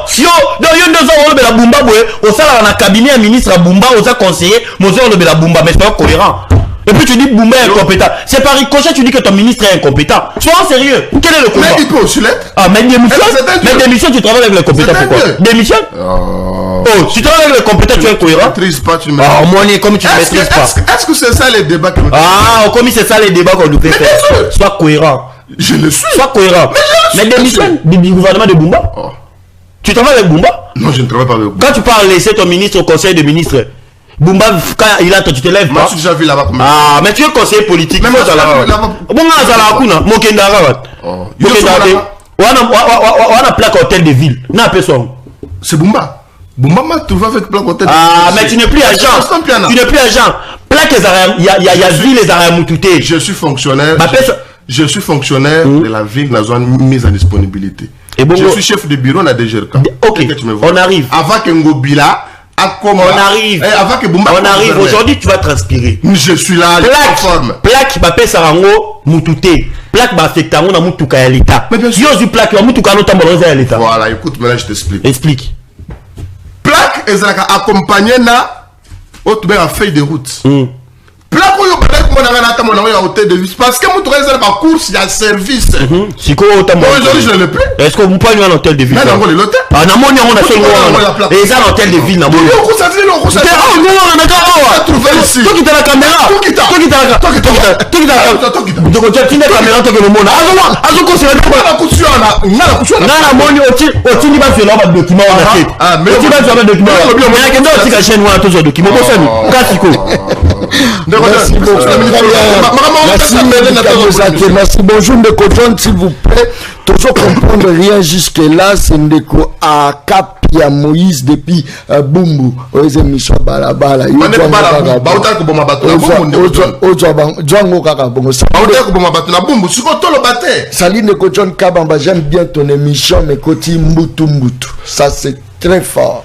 Si yo, dans yo 2 ans, on le Bumba, au salaire dans le cabinet, un ministre à Bumba, aux conseillers, on le Bumba, mais c'est pas cohérent. Et puis tu dis Bumba est incompétent. C'est par ricochet, tu dis que ton ministre est incompétent. Sois sérieux. Quel est le combat? Mais il peut aussi l'être. Mais démission, tu travailles avec les compétents. Pourquoi? Démission? Tu travailles avec les compétents, tu es incohérent. Tu ne maîtrises pas, tu me comme tu ne maîtrises pas. Est-ce que c'est ça les débats que comme c'est ça les débats qu'on nous fait faire. Sois cohérent. Je le suis. Sois cohérent. Mais démission du gouvernement de Bumba. Tu travailles avec Bumba? Non, je ne travaille pas avec Bumba. Quand tu parles laisser ton ministre au conseil de ministres, Bumba, quand il attend, tu te lèves pas? Moi, je suis déjà vu là-bas. Mais tu es conseiller politique. Mais moi, je suis là-bas. On a plaque hôtel de ville. C'est Bumba. Bumba m'a trouvé avec plaque hôtel de ville. Mais tu n'es plus agent. Tu n'es plus agent. Plaque, il y a ville les arrêts moutoutés. Je suis fonctionnaire. Je suis fonctionnaire de la ville dans une mise en disponibilité. Je suis chef de bureau à DGRK. Ok, on arrive. Avant que Ngobila on arrive. Avant que Bumba on arrive. Aujourd'hui, tu vas transpirer. Je suis là, je suis conforme. Plaque, Bapé Sarango, Moutouté. Plaque, Bafektango, na Moutouka à l'État. Mais bien sûr. Yo, plaque, Moutouka, notamment à l'État. Voilà, écoute, maintenant je t'explique. Explique. Plaque, elle est accompagnée na autre feuille de route. Plaque, parce que mon tour est en course, il y a service. Aujourd'hui, je ne l'ai plus. Est-ce que vous pouvez un hôtel de ville? Non, on l'hôtel. Ah, non, on a seulement. Et ça, l'hôtel de ville. ici. Toi qui t'as la caméra. Toi qui t'as la caméra. Donc, tu as la caméra, toi que le monde. Merci. Bonjour Ndeko John, s'il vous plaît. Toujours comprendre rien jusque là, c'est Ndeko à Cap ya Moïse depuis Bumbu. Oze Michel Balabala. Salut Ndeko John Kabamba, j'aime bien ton émission, mais côté Mbutu. Ça c'est très fort.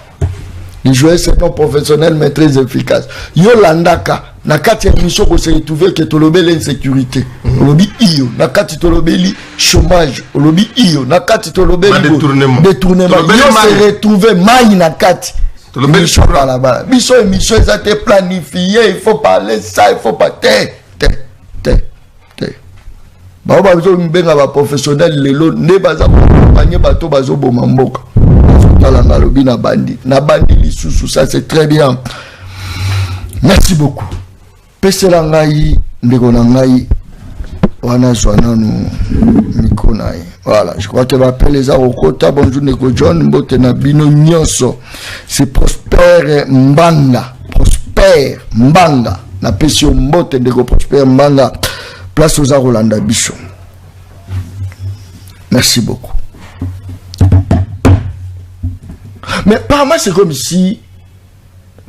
Il jouait c'est un professionnel mais très efficace. Yolandaka. Na kati ya mission ko se retrouver que tolobe l'insécurité. Olobi iyo, na kati tolobeli chômage, olobi iyo, na kati tolobeli détournement. Yo se retrouver mai na kati. Tolobeli chocolat là-bas. Mission ça été planifié, il faut parler ça, il faut pas Ba bezo mbenga ba professionnel lelo ne baza accompagner bato bazo boma mboka. Talanga lobi na bandi lisusu, ça c'est très bien. Merci beaucoup. Peselangai ndeko na ngai wana zwananu miko na ye. Voilà, je crois que m'appelle les Arokota. Bonjour Neko John, mbote na bino nyonso. C'est Prosper Mbanga. Prosper Mbanga. Na pesio mbote ndeko Prosper Mbanga. Place aux Arolanda Bichon. Merci beaucoup. Mais par moi, c'est comme si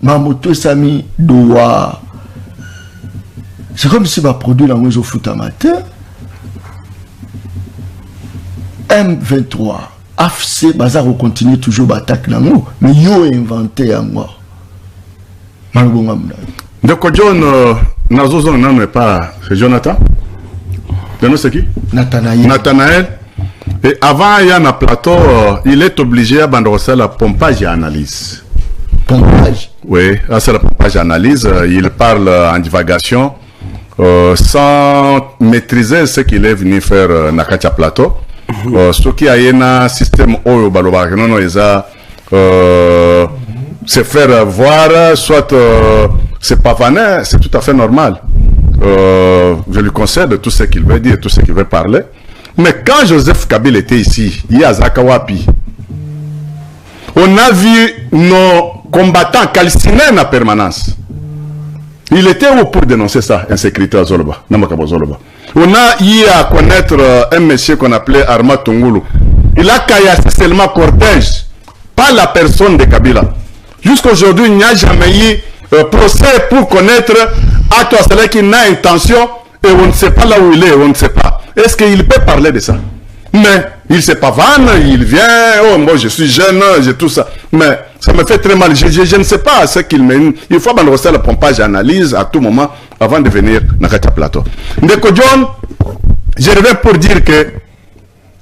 Mamoto Sami doit. C'est comme si ma produit dans le foot amateur. M23, AFC, Bazar continue toujours d'attaquer dans nous, mais yo inventé à moi. Donc, John, Nazozo n'est pas. C'est Jonathan. C'est qui? Nathanaël. Et avant, il y a un plateau, il est obligé à bandosser la pompage et analyse. Pompage? Oui, c'est la pompage et analyse. Il parle en divagation sans maîtriser ce qu'il est venu faire Nakacha Plateau. Ce qui a un système Oyo Baloba, non, se faire voir, soit c'est pavaner, c'est tout à fait normal. Je lui concède tout ce qu'il veut dire, tout ce qu'il veut parler. Mais quand Joseph Kabila était ici, il y a Zakawapi. On a vu nos combattants calcinés en permanence. Il était où pour dénoncer ça, insécurité à Zoloba, Namakabo Zoloba. On a eu à connaître un monsieur qu'on appelait Arma Tungulu. Il a caillassé seulement cortège, pas la personne de Kabila. Jusqu'à aujourd'hui, il n'y a jamais eu procès pour connaître à toi celui qui n'a intention et on ne sait pas là où il est, on ne sait pas. Est-ce qu'il peut parler de ça? Mais il ne sait pas vanne, il vient, oh moi je suis jeune, j'ai tout ça. Mais ça me fait très mal, je ne sais pas ce qu'il mène. Il faut balancer le pompage analyse à tout moment avant de venir dans Nakacha Plateau. Ndeko John, je reviens pour dire que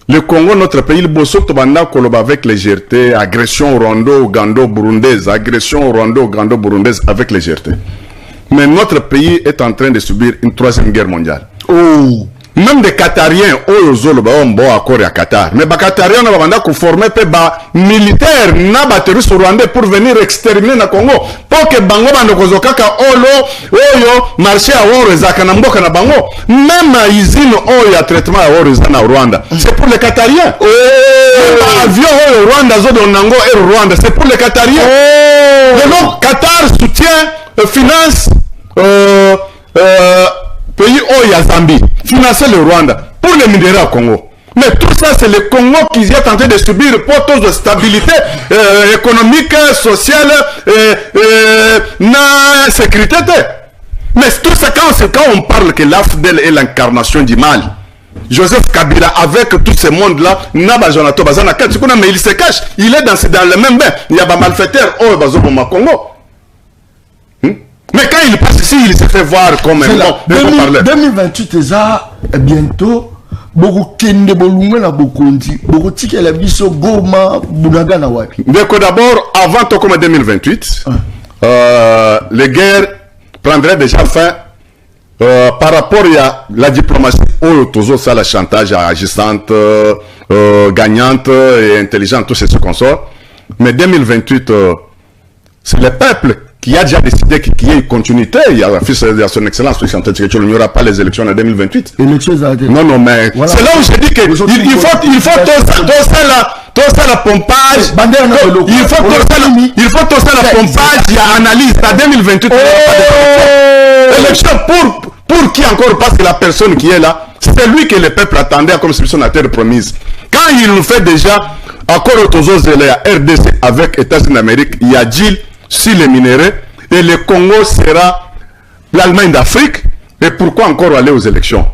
le Congo, notre pays, le Bosoto Banda Koloba avec légèreté, agression rwando-gando-burundaise, agression rwando-gando-burundaise avec légèreté. Mais notre pays est en train de subir une troisième guerre mondiale. Oh. Même des Qatariens, on a accord à Qatar. Mais les Qatariens ont formé des militaires, des terroristes rwandais pour venir exterminer le Congo. Pour que Bango Bandokozokaka Oyo marché à Orezaka Namboka na Bango. Même usine Oyo traitement à Orezana au Rwanda. C'est pour les Qatariens. Avion Oyo Rwanda, Zodonango et Rwanda. C'est pour les Qatariens. Donc Qatar soutient, finance, pays Oya Zambie, financer le Rwanda pour les minéraux au Congo. Mais tout ça, c'est le Congo qui est en train de subir porte de stabilité économique, sociale, sécurité. Mais tout ça, quand on parle que l'AFDEL est l'incarnation du mal, Joseph Kabila, avec tout ce monde-là, mais il se cache, il est dans le même bain. Il y a des malfaiteurs au Congo. Mais quand il passe ici, il se fait voir comme un bon. 2028, c'est bientôt. Beaucoup kende bolunga na bokondi. Beaucoup tike la biso goma bunaga na wapi. D'abord, avant tout comme 2028, les guerres prendraient déjà fin par rapport à la diplomatie. Oh, toujours ça, la chantage agissante, gagnante et intelligente, tout ce qu'on sort. Mais 2028, c'est le peuple qui a déjà décidé qu'il y ait une continuité. Il y a son excellence, il n'y aura pas les élections en 2028. Non, mais voilà. C'est là où je dis que il faut tout ça la pompage. Il faut tout ça la pompage, il y a analyse. En 2028, élection pour qui encore? Parce que la personne qui est là, c'est lui que le peuple attendait comme si son terre promise. Quand il nous fait déjà accord aux RDC avec États-Unis d'Amérique, il y a deal sur les minéraux et le Congo sera l'Allemagne d'Afrique. Et pourquoi encore aller aux élections?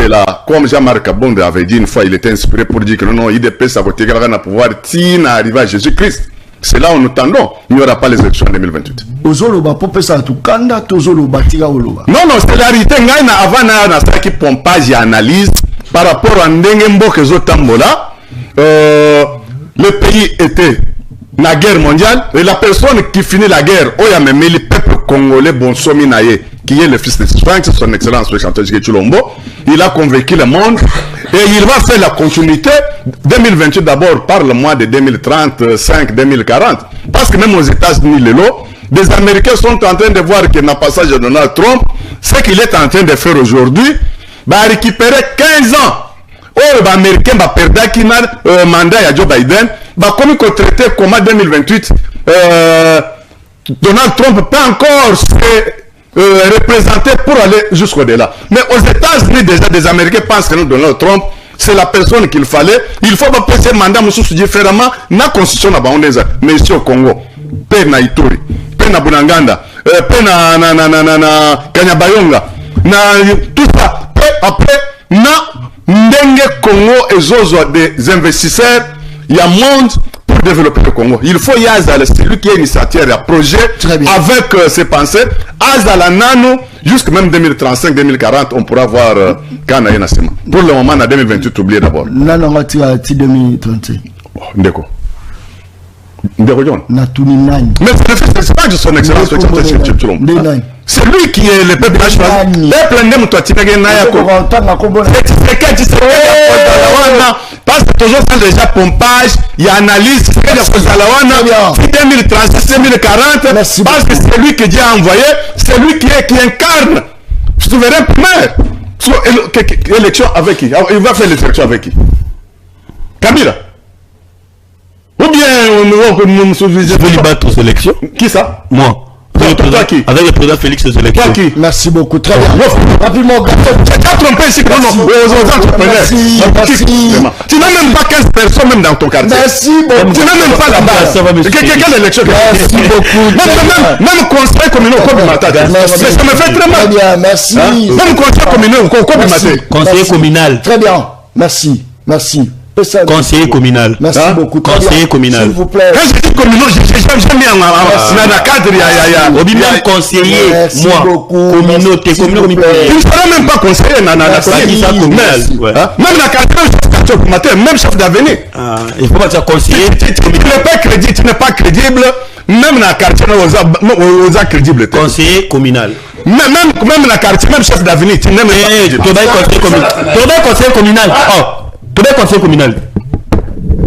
Là, comme Jean-Marc Abonde avait dit une fois, il était inspiré pour dire que non, IDP, ça va être pouvoir arriver à Jésus-Christ. C'est là où nous tendons. Il n'y aura pas les élections en 2028. Non, c'est la réalité. Avant, on a pompage et analyse par rapport à Ndengembo que Zotambola. Le pays était la guerre mondiale et la personne qui finit la guerre, le peuple congolais Bonsomi Naye, qui est le fils de Franck, son excellence le chanteur Chulombo, il a convaincu le monde et il va faire la continuité 2028 d'abord par le mois de 2035, 2040, parce que même aux États-Unis, des Américains sont en train de voir que le passage de Donald Trump, ce qu'il est en train de faire aujourd'hui, va récupérer 15 ans. Oh, les Américains va perdre le mandat à Joe Biden. Va comme qu'on traité comme en 2028. Donald Trump peut encore se représenter pour aller jusqu'au-delà. Mais aux États-Unis, déjà, des Américains pensent que Donald Trump, c'est la personne qu'il fallait. Il faut pas passer mandat, monsieur, différemment. La constitution n'a pas mais ici au Congo, paix na Ituri, paix na Bunanganda, paix na Kanyabayonga, tout ça. Après, na Ndenge Congo et Zozo des investisseurs, il y a monde pour développer le Congo. Il faut y aller, c'est lui qui est initiateur, un projet avec ses pensées. Azala Nano, jusqu'à même 2035-2040, on pourra voir Kana et Nassima. Pour le moment, en 2028, oubliez d'abord. Non, on va tirer 2035. D'accord. Mais c'est pas que son excellence, c'est lui qui est le peuple national. Le peuple de parce que toujours c'est déjà pompage, il y a analyse, il y a 2036, 2040, parce que c'est lui que Dieu a envoyé, c'est lui qui incarne souverain primaire. Élection avec qui? Il va faire l'élection avec qui? Kabila. Ou bien je veux lui battre aux élections. Qui ça? Moi. Avec le président Félix aux élections. Qui? Merci beaucoup, très bien. Rapidement, tu as trompé ici aux entrepreneurs. Tu n'as même pas 15 personnes même dans ton quartier. Merci beaucoup. Tu n'as même pas la base. Quelle élection? Merci beaucoup. Même conseil communal au Kobi-Mata. Ça me fait très mal. Très bien, merci. Même conseil communal au Kobi-Mata. Conseiller communal. Très bien, merci, merci. Conseiller communal. Merci beaucoup. Conseiller communal. S'il vous plaît. Quand je dis communal, j'ai mis en cadre. Obi même conseiller. Moi. Communauté. Tu ne seras même pas conseiller dans la communale. Même la quartier, même chef d'avenir. Il faut pas être conseiller. Tu n'es pas crédible. Même dans la quartier, on a crédible. Conseiller communal. Même la quartier, même chef d'avenir. Tu n'es même pas crédible. Tu dois conseiller communal. Tu dois conseiller communal.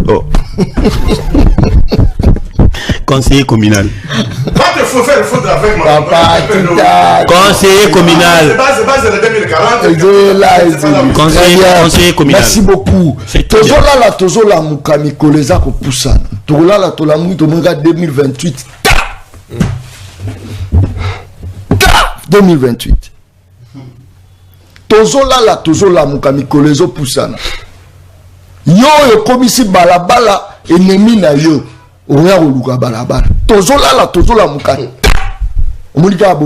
Oh. Conseiller communal. Il faut faire le foot avec moi. Conseiller communal. Conseiller communal. Merci beaucoup. Tozola mukami koleza ko poussana. Tozola tola mu tomonga 2028. 2028. Tozola mukami kolezo poussana. Yo komisi balabala ennemi na yo oya oluka balabala tozola mukani omulika bo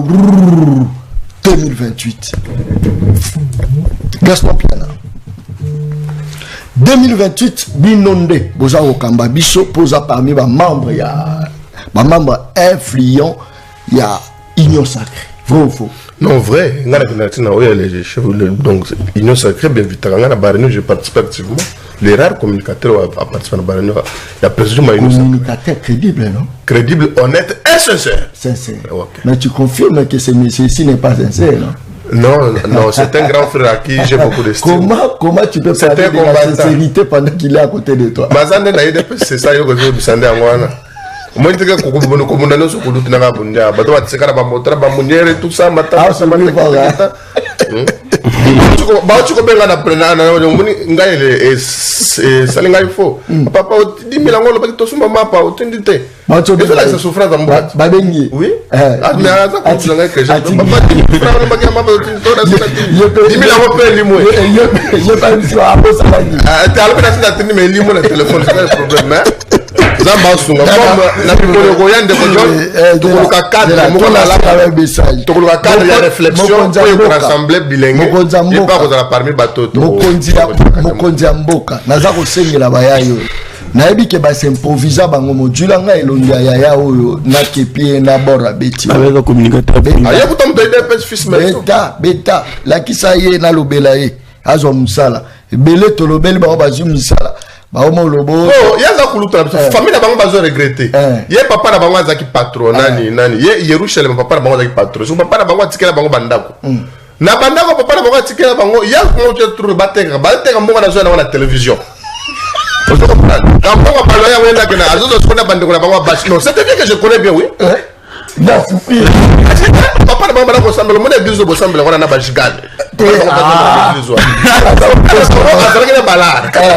2028 Gaston Piana 2028 binonde boza okamba biso poza parmi ba membre influents ya Union Sacrée vrai ou faux? Non, vrai. Donc, Union Sacrée, bien vite. Je participe activement. Les rares communicateurs à participer à Barano, il y a précisément une communicateur crédible, non? Crédible, honnête et sincère. Sincère. Okay. Mais tu confirmes que ce monsieur-ci n'est pas sincère, non? Non, c'est un grand frère à qui j'ai beaucoup d'estime. Comment tu peux parler de la sincérité pendant qu'il est à côté de toi? C'est ça, moi je te dis que nous sommes tous na bunja bato batsekana ba motra ba munyere tout ça mata ça mata ba tu ko benga na prena na nguni ngaile salinga ifo papa 10 000 ngolo ba to suma mapa otindite ba to de la souffrance en boîte ba bengi oui mais ça ko nga que j'ai papa 10 000 francs ba mapa otindite da ça 10 000 ngolo pe limo yo pas sur a bossa ba ni tu as le place d'attendre mais limo le téléphone c'est un problème Zamba sunga comme na bikolo koyande ko jon tokoluka cadre mo la la message tokoluka cadre ya réflexion pour rassembler bilenge et pas ko za parmi bato mokonzi ya mboka naza ko sengela bayayo nayebi ke ba s'improvisa bango modula nga elongia ya oyo na kepie na bora beti avec le communicateur ayo kutom de pes fils beta la kisaye na lobela ye azo musala belé tolobeli ba bazu musala Oh, il y a la famille n'a pas besoin de regretter. Il y a papa n'a pas besoin de patron, nani. Il y a Yerushalem, papa n'a pas besoin de patron. Son papa n'a pas besoin de ticket à bango bandako. Na bandako, papa n'a pas besoin de ticket à bango. Il y a comment tu trouves battre, battre comme on a besoin de la télévision. Vous comprenez? Quand on va parler, on a besoin de ce qu'on a bandé, on a besoin de non, c'est bien que je connais bien, oui. Papa na bamba na kosambela mona église bosambela wana na bajigale.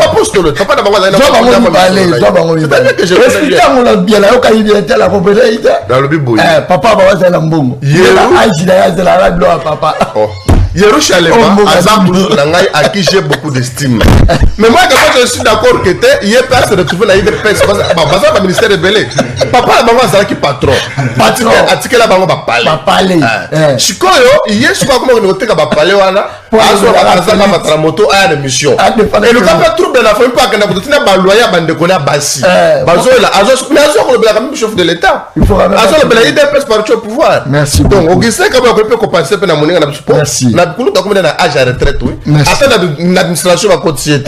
Apostole papa na bamba na papa baza na mbongo. Papa. Yerusalem, Azam Nangai, à qui j'ai beaucoup d'estime. Mais moi, quand je suis d'accord que il y a personne de trouver la idée de pèse, parce que le ministère est belé. Papa, maman, c'est qui patron. Patron. Attiqué la maman, va parler. Chikoyo, il y a souvent comme on note qu'à parler, voilà. Azam va moto à la mission. Et le cas de trouble de la famille, pas que nous avons un loyer, bande de connaître Bassi. Bazo là, Azos, mais Azos, le blague, chef de l'État. Azos, le blague, il pèse partout au pouvoir. Merci. Donc, au Guisset, comme on peut compenser, pour la monnaie, merci. Nous avons un âge à retraite, oui. Après l'administration va continuer.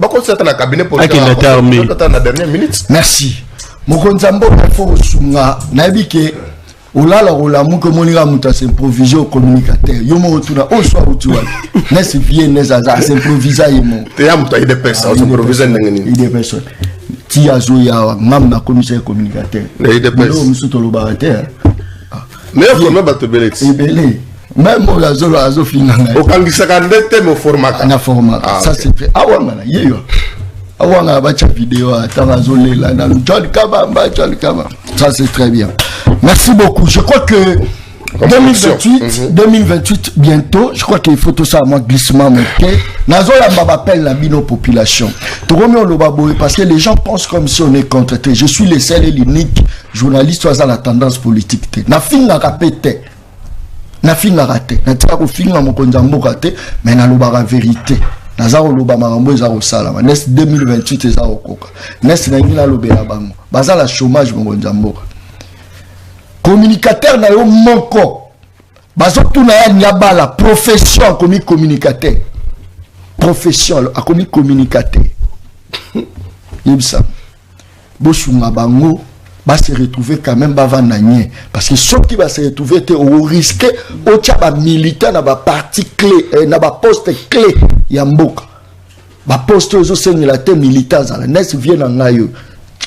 Va continuer dans le cabinet politique. Dans la dernière minute. Merci. Mokonzambo, il faut soutenir. Nabike, olala olamu que moninga muta s'improviser au communicateur. Yomo otuna o soit otua. Nesi vie nezaza s'improviser yemo. Te ya muta ide pesa, o s'improviser ndengeni. Ide pesa. Ti azo ya ngam na commissaire communicateur. Ide pesa. Lo musuto lo barater. Mais il faut même battre beleti. Belé. Même au Azo Finanga. Au Kangisaka ndete mo format. Na format. Ça c'est fait. Ah ouais, mana yeyo. Ah ouais, on a battu vidéo à Tangazola là dans le John Kabamba. Ça c'est très bien. Merci beaucoup. Je crois que 2028 bientôt, je crois qu'il faut tout ça à moi glissement monter. Nazola m'appelle la bino population. Parce que les gens pensent comme si on est contre. Je suis le seul et l'unique journaliste à la tendance politique. Na finga kapete. Na finga raté. Na tika ko finga mokonzambo raté, mais na loba la vérité. Na za loba marambo za ko sala. Nes 2028 za ko koka. Nes na ngila lobela bango. Baza la chômage mokonzambo. Communicateur na yo moko. Bazo tuna ya nyabala profession comme communicateur. Profession a comme communicateur. Yebsa. Bosunga bango va se retrouver quand même bavananye parce que ceux qui va se retrouver au risque au tchaba militaire na ba parti clé na ba poste clé ya mboka ba poste aux sénateurs militaires à la nes vient na yo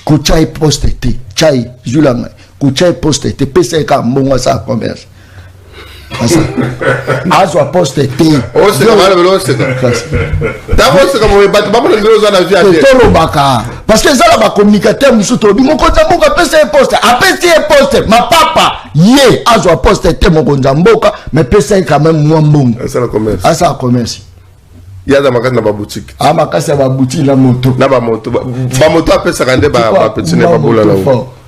ko chai poste te chai julanga ko chai poste te pesa ka mbongo sa commerce azo poste te o se kamala belo se d'abord c'est comme on bat pas le gros na vie à tolo baka parce que ça là ba communicateur musuto bi moko nzamboka pesa poste apesi poste ma papa ye azo poste te moko nzamboka mais pesa quand même moi mbongo ça le commerce ça commerce il y a dans ma na ba boutique ma kasa ba boutique la moto na ba moto apesa kande ba petit ne ba bola là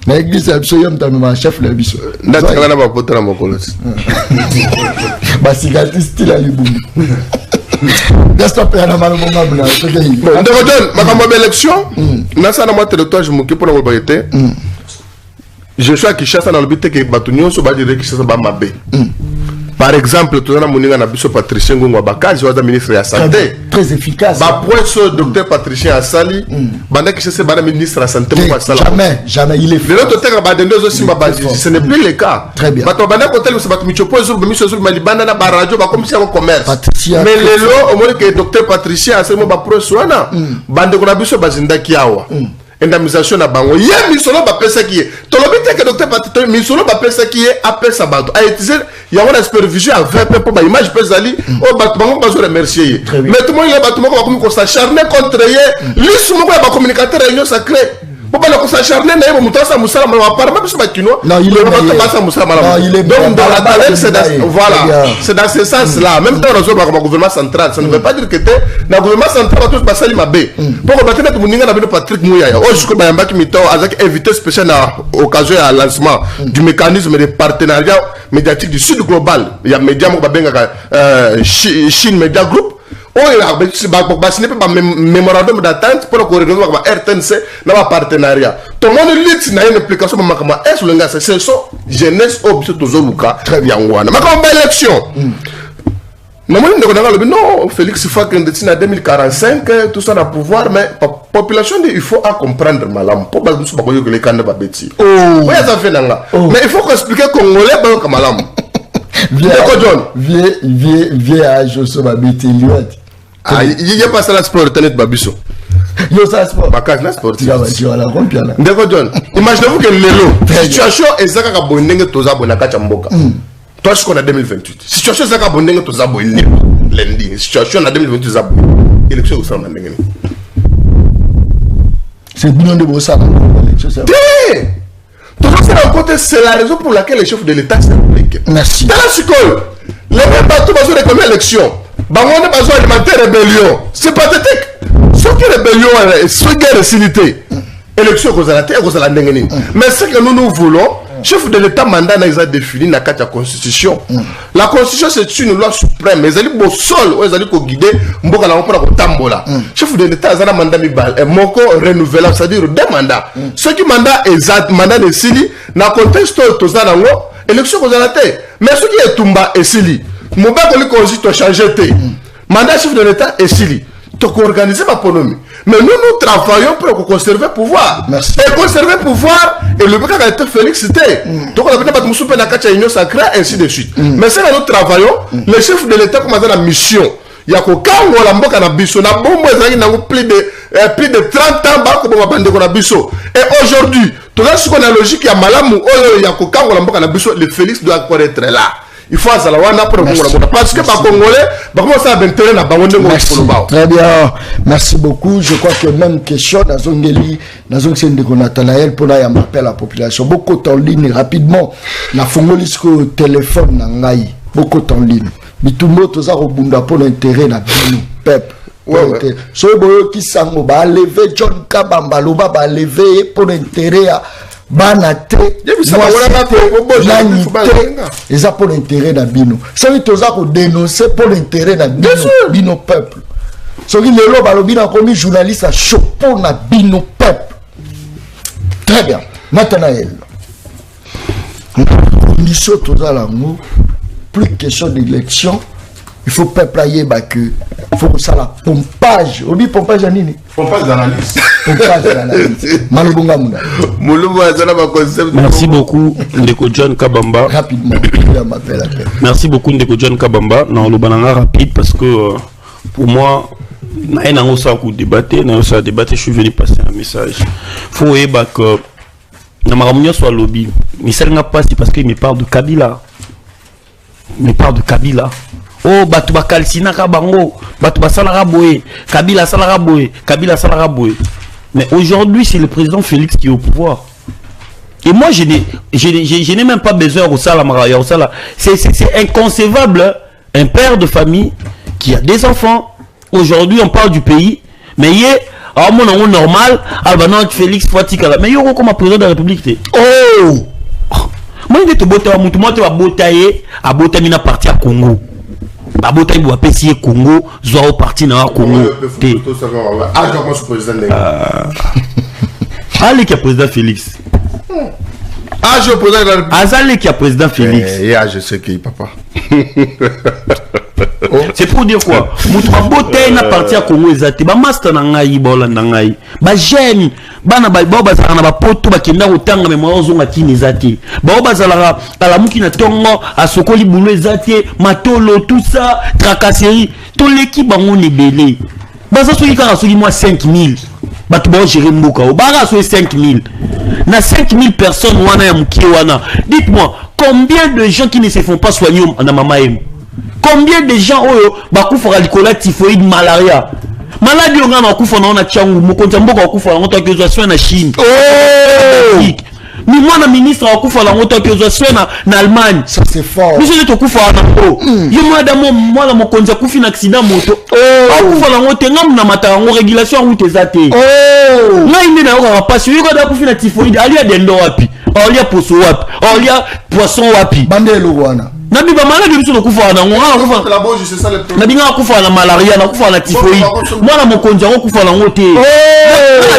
na église absolument ma chef le biso ndaka na ba poto na mokolos ba cigarette style ali boum Gaston Pérana Malmonga bla bon ndeko John makambo élection na sana moi territoire je m'occupe pour la vérité je suis à Kinshasa dans le but que batunyo so ba dire Kinshasa ba mabe par exemple tout na moninga na biso Patricien Ngongwa Bakazi wa ministre ya santé très efficace ba point docteur Patricien Asali banda Kinshasa ba ministre de la santé pour ça jamais il est fait le docteur ba dendo zo simba ba ce n'est plus le cas très bien bato banda ko tel so bato michopo zo miso zo malibanda na ba radio ba comme si un commerce mais lelo au moins que docteur Patricien Asali mo ba pro soana bande ko na biso bazinda kiawa indemnisation na bango ye misolo ba pesa ki tolobite que docteur Patricien misolo ba pesa ki a pesa bato a utiliser ya on a supervision à 20 pour ba image pesali o bato bango ba zo remercier mais tout le monde il bato moko ba comme ko s'acharner contre ye lui sumo ko ba communicateur réunion sacrée pour pas le s'acharner na ye mutasa musala ma par même ba kino non il est donc dans la talent c'est voilà c'est dans ce sens là même temps raison ba gouvernement central ça ne veut pas dire que na gouvernement central tous ba sali mabe pour ba tena muninga na bino Patrick Muyaya o jusqu'au bayamba ki mito avec invité spécial à occasion à lancement du mécanisme de partenariat médiatique du Sud global il y a média mo ba benga Chine Media Group on a signé un mémorandum d'attente pour le RTNC dans un partenariat. Tout le monde lit une implication sur le gars, c'est ça, jeunesse, objet, très bien. Mais comme élection, non, Félix Fac en 2045, tout ça dans le pouvoir, mais la population dit il faut comprendre malam. Pour que les candidats bêtis. Mais il faut expliquer Congolais comme malam. Vieux âge, je suis habité. Il y a pas ça là pour retenir Babiso. Yo ça sport. Bakage na sportif. Ndeko John. Imaginez-vous que lelo situation ezaka ka bonenge toza bonaka chamboka. Toi je connais 2028. Situation ezaka bonenge toza bonne lundi. Situation en 2028 za bonne. Élection au sein ndenge. C'est bien de bossa. C'est la raison pour laquelle les chefs de l'État s'impliquent. Merci. Dans la psychologie, les mêmes bateaux besoin de combien d'élections? On a besoin d'alimenter rébellion. C'est pathétique. Ce qui est rébellion, c'est guerre de civilité. Élection cause la terre, cause la ndengeni. Mais ce que nous voulons, chef de l'État mandat n'a défini dans la constitution. La constitution c'est une loi suprême. Mais elle est beau sol, elle est guider. Mboka la mpona kotambola. Chef de l'État a un mandat mibal. Et moko renouvelable, c'est-à-dire deux mandats. Ce qui mandat exact, mandat de Sili, dans le contexte tozanango, élection cause la terre. Mais ce qui est Tumba et Sili, Mboka ko li constitution changer té. Mandat chef de l'État et Sili. Donc organiser ma économie. Mais nous travaillons pour conserver le pouvoir. Merci. Et conserver le pouvoir, et le béca a été félicité. Donc on a besoin de nous souper dans la union sacrée, ainsi de suite. Mais c'est là nous travaillons, les chefs de l'État commencent la mission. Il y a qu'au cas où la mboka na biso, na bombe plus de 30 ans, bah comme on va bande na biso. Et aujourd'hui, tout ça ce qu'on a logique, il y a malamou, il y a qu'au cas où la mboka na biso, le Félix doit encore être là. Il faut ça parce que par Congolais, très bien, merci beaucoup. Je crois que même question dans un de Nathanaël pour la m'appelle la population. Beaucoup en ligne rapidement. La fongolisco téléphone nangai. Beaucoup en ligne. Bitumbo toza robunda pour l'intérêt na peuple. Ouais. So boyo qui sango ba lever John Kabamba loba ba lever pour l'intérêt à banate ils ont pour l'intérêt d'un bino. Ça veut dire qu'ils dénoncer pour l'intérêt d'un bino peuple. Ce qui est le balobina comme journaliste à chaud pour na bino peuple. Très bien. Nathanaël. Nous sommes tous à l'amour. Plus question d'élection. Il faut peuple ailler que il faut ça la pompage. On dit pompage à nini? Pompage d'analyse. Pompage d'analyse. Malobonga muna. Merci beaucoup Ndeko John Kabamba. Rapidement. Merci beaucoup Ndeko John Kabamba. Non, le banana rapide parce que pour moi, je suis venu passer un message. Faut que na maramunyo soit lobby. Mais ça n'a pas parce qu'il me parle de Kabila. Il me parle de Kabila. Oh, Batouba Kalsina Kabango, Batouba Salaraboé, Kabila Salaraboé, Kabila Salaraboé. Mais aujourd'hui, c'est le président Félix qui est au pouvoir. Et moi, je n'ai même pas besoin au Salamara. C'est inconcevable, hein? Un père de famille qui a des enfants. Aujourd'hui, on parle du pays. Mais il est à mon nom normal, Albanon Félix Fatikala. Mais il y a comme président de la République. Oh! Moi, je vais botailler à Botamina parti à Congo. Babotaille doit payer Congo, Zoao parti dans le Congo. Allez qui a président Félix. Ah, je président. Azalé qui a président Félix. Je sais qui papa. C'est pour dire quoi? Moutoua botaille n'a parti à Congo ezate. Ba master nangai bola nangai. Ba jeune. Bana ba bazala na ba poto ba kenda utanga mémoire zonga tini ezate. Ba bazala la muki na tongo asokoli boulot ezate, matolo tout ça, tracasserie. Tout l'équipe bango nebelé. Baza soki ka soki moi 5000. Batu ba gérer mboka. Bara so 5000. Na 5000 personnes wana ya muki wana. Dites-moi, combien de gens qui ne se font pas soigner na mama em? Combien de gens bakufara likola typhoïde malaria? Maladie on a kufa na changu mokonza mboka kufa na ngoto ke soin na Chine. Oh! Ni mwana ministre akufa na ngoto ke soin na Allemagne. Ça c'est fort. Monsieur to kufa na ko. Yo mwana mokonza kufi na accident moto. Oh! Akufa na ngoto ngam na mata ngo régulation route ezate. Oh! Ngai ndi na yo pas yo ko da kufi na typhoïde ali ya dendo wapi? Ali ya poso wapi? Ali ya poisson wapi? Bandelo wana. Nabi ba malade biso na kufa na ngwa kufa la boje c'est ça le problème. Nabi nga kufa na malaria na kufa na typhoïde. Mwana mokonzi ngo kufa na ngote. Oh!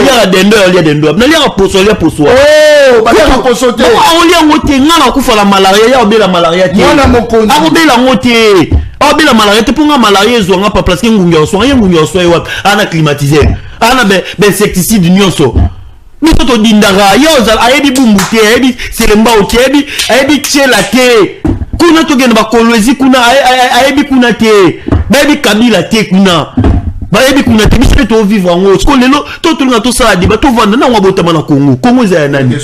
Na ya dendo ya dendo. Na ya poso ya poso. Oh! Ba ya poso te. On lia ngote nga na kufa na malaria ya obela malaria te. Mwana mokonzi. Obela ngote. Obela malaria te ponga malaria ezonga pa place ngungi oswa ye ngungi oswa ye ana climatiser. Ana be insecticide nyonso. Biso to dindara yo za ayebi bumbuke ayebi selemba okebi ayebi tchela te. Kuna to gena ba kolwezi kuna ayebi kuna te. Baby Kabila te kuna. bayebi kuna te biso to vivre en haut ko lelo to tulunga to sala débat to vanda na ngabota mana Congo za nani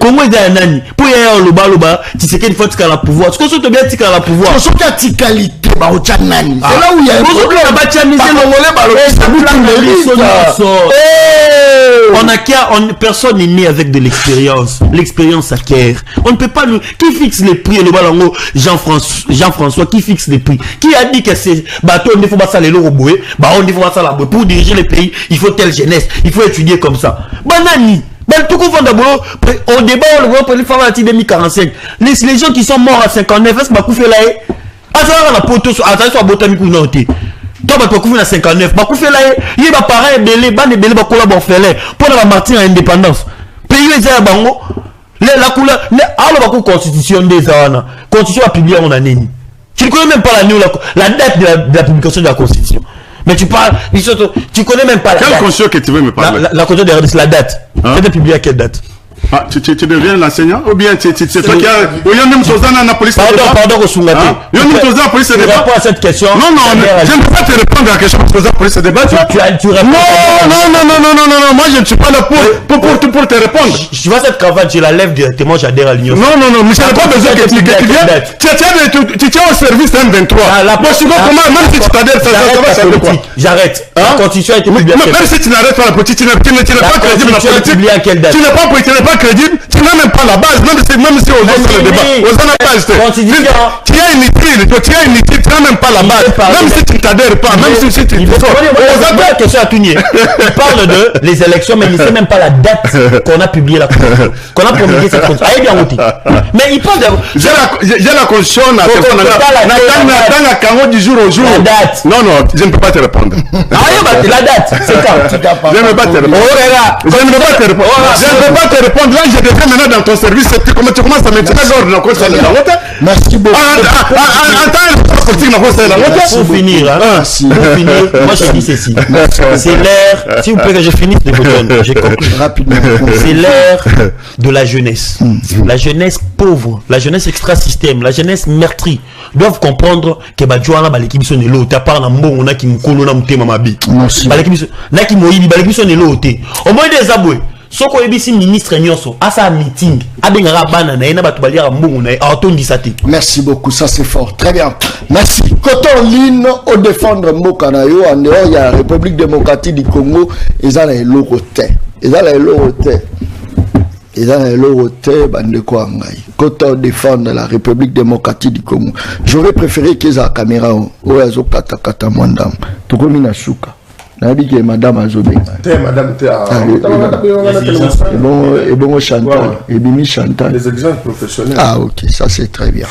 Congo za nani pour ya loba Tshisekedi faut tika la pouvoir ce que so to bien tika la pouvoir so ka tikalité ba o cha nani c'est là où il y a un ba chamiser personne n'est né avec de l'expérience. L'expérience s'acquiert. On ne peut pas nous... Qui fixe les prix? Le ballon Jean-François, qui fixe les prix? Qui a dit que c'est bateau, on ne faut pas ça les lots boué, on ne faut pas ça la boué. Pour diriger les pays, il faut telle jeunesse, il faut étudier comme ça. Banani. Tout qu'on fait d'abord, au débat, on le voit pour les femmes à 2045. Les gens qui sont morts à 59, est-ce que Bakou fait là? Attends, la poteau, attention à Botanique ou non? Toi, tu as 59. Tu as il y a pareil, belé, ba collaborer pour la martyre à l'indépendance. Pays les airs bango, la couleur, la constitution des Awana. Constitution a publié en année. Tu ne connais même pas la date de la publication de la constitution. Mais tu parles, tu connais même pas la date. Quelle constitution que tu veux me parler? La constitution de la date. Tu as publié à quelle date? Ah, tu deviens l'enseignant ou bien c'est toi qui as... Pardon, Osungate. Tu réponds à cette question. Non, je ne peux pas te répondre à la question posée pour ce débat. Tu réponds. Non, moi je ne suis pas là pour te répondre. Je vois cette cravate, je la lève directement, j'adhère à l'Union. Non, mais je n'ai pas besoin que tu viennes. Tu tiens au service M23. Même si tu t'adhères, ça va servir quoi? J'arrête. La constitution a été publiée. Même si tu n'arrêtes pas la politique, tu n'es pas crédible dans la politique. Tu n'es pas crédible, tu n'as même pas la base, même si on voit sur le débat. Tu as une étude, tu n'as même pas la base. Même si tu ne t'adhères pas, même si tu ne la question à Tounier. Il parle de les élections, mais il ne sait même pas la date qu'on a publié la constitution. Qu'on a promulgué cette constitution. Ah, bien voté. Mais il parle de. J'ai la constitution, dans la carreau du jour au jour. La date. Non, je ne peux pas te répondre. La date, c'est quand? Je ne peux pas te répondre. Je ne peux pas te répondre. Là, je deviens maintenant dans ton service. Tu commences à maintenir l'ordre dans la route. Merci beaucoup. Pour finir, moi je dis ceci. C'est l'ère, s'il vous plaît que je finisse de vous donner, j'ai compris rapidement. C'est l'ère de la jeunesse. La jeunesse pauvre, la jeunesse extra-système, la jeunesse meurtrie doivent comprendre que Badjouana, l'équipe sont les lots. T'as pas un bon, on a qui me colle, on a monté ma bille. L'équipe sont les lots. Au moins des aboués. Soko ebisi ministre nyonso à sa meeting abengara bana na ena batu balia mbungu na autondi sati. Merci beaucoup, ça c'est fort. Très bien. Merci. Coton Line au défendre Mokanayo en dehors il y a la République démocratique du Congo et ça les loroté. Et ça les loroté. Et ça les loroté bande quoi ngai. Coton défendre la République démocratique du Congo. J'aurais préféré qu'ils a caméra au azo kata mwandam. Tukomina shuka. Nabi que madame Azobé. Madame et bon Chantal. Et Bimi Chantal. Les exemples professionnels. Ah ok, ça c'est très bien.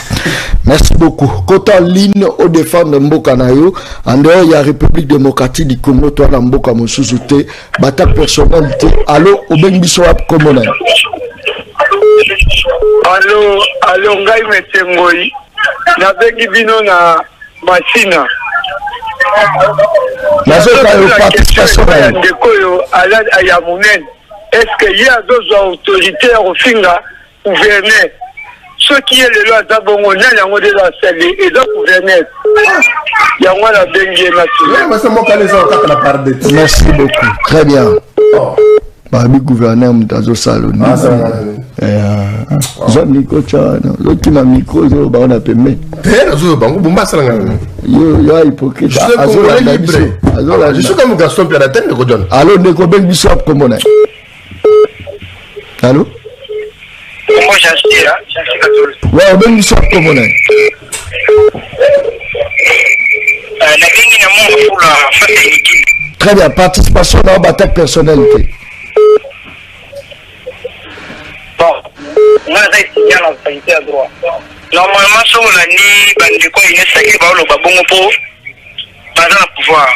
Merci beaucoup. Coton Line au défendre Mbokanayo. En dehors, il y a République démocratique du Congo. Toi, la Mboka Moussouté. Bata personnalité. Allô, au Bengiswap Komona. Allô, Ngai Metengoi. Na bengi bino na Masina. Est-ce qu'il y a d'autres autorités au Finga gouverner ceux qui est le loi d'abongo n'a yango de la scellé et donc gouverner yango la bengue nationale. Merci beaucoup. Très bien. Babi gouverneur mtazo saloni. Zo miko chana. Zo kima miko zo ba na pembe. Zo bango bomba sala ngana. Yo hypocrite. Je suis comme Gaston Pierre Atene ko John. Allô ndeko ben biso komona. Allô? Moi j'assiste ouais, ben biso komona. La bengue na mon pour la fête. Très bien, participation dans bataille personnalité. Bon, on a essayé la qualité à droit. Normalement, sur la nuit, il y a un babongo pour pas dans le pouvoir.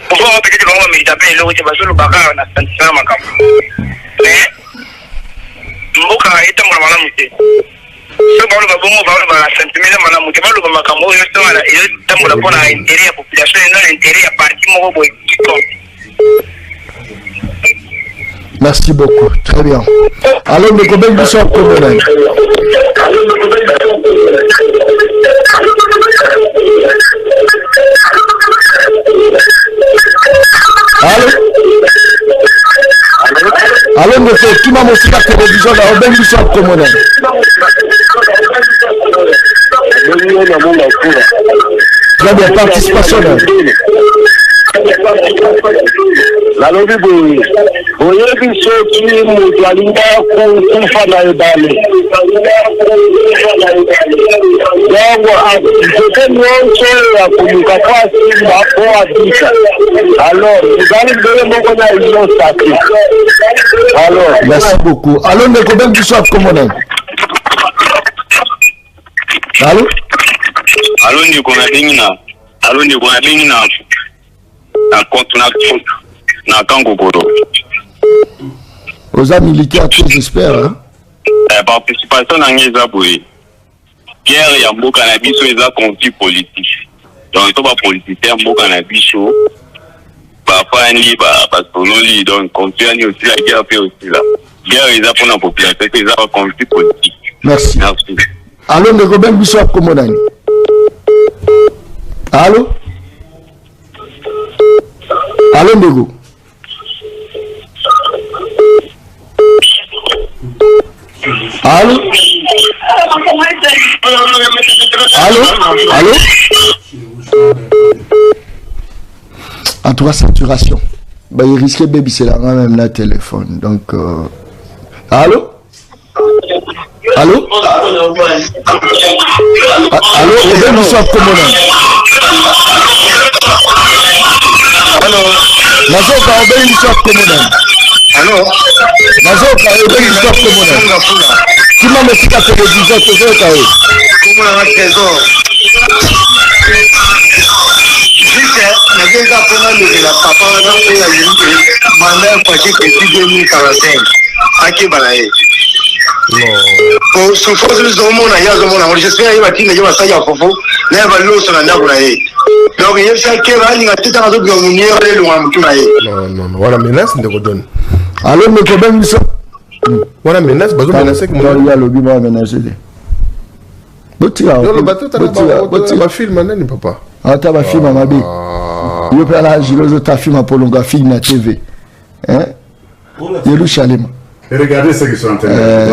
Pouvoir peut-être que on va taper l'eau, c'est pas sur le bagarre, on a senti ça ma cam. Mais mboka est un malade muté. Ce que le babongo va avoir la sentiment de malade muté, le makambo est dans la et dans la bonne intérêt à population et non intérêt à parti mon boy. Merci beaucoup, très bien. Alors, nous avons besoin de problème. Allô? Allô, monsieur, qui m'a montré la télévision dans Robin Bishop Common? Très bien, participation. nalobi boye boyebi soki moto alinga kufa na ebale donc soki nyonso ya koluka pasi bapo abika alors ezali mbele moko na union sacré. Alors merci beaucoup. Allô, ndeko ben biso akomona. Allô? Allô, ndeko na bengi na allô, ndeko na bengi na na Kankokoro. Aux amis militaires, j'espère. Hein? Participation dans les aboués. Guerre, il y a beaucoup de biso et ça conflit politique. Donc, il y a politicien, beaucoup de biso. Papa, il y a pas donc, conflit aussi la guerre fait aussi là. Guerre, il y a pour la population, il y a conflit politique. Merci. Merci. Allô, le Robin Bissou Komodani. Allô? Allô, Nego? Allô? Allô? Allô? En tout cas, saturation. Bah, il risquait baby, c'est là même la téléphone. Donc, allô? Allô? Allô? Robin Bissou Komodani. Allô? Nazoka Robin Bissou Komodani. Allô? Nazoka Robin Bissou Komodani. Qui m'a mis la télévision, tout ça, comment on a trésor? Juste, nagenga pona le papa na ya yimbe manda paquet depuis 2045 aki balaye. Pour souffrir les hommes na ya hommes na j'espère il va tiner ya ça ya fofo na va loso na ndako na ye. Donc il y a ça qui va ni ngata na zo bionnier le loin mutu na ye. Non, voilà menace ndeko donne. Allô, mais quand même ça. Voilà menace bazo menacer que mon gars le bima menacer. Botira. Le bateau ta film nani papa. Ah ta ba film à mabe. Yo pe la jilozo ta film à polonga film na TV. Hein? Yelu Chalema. Regardez ce qu'ils sont en train de faire.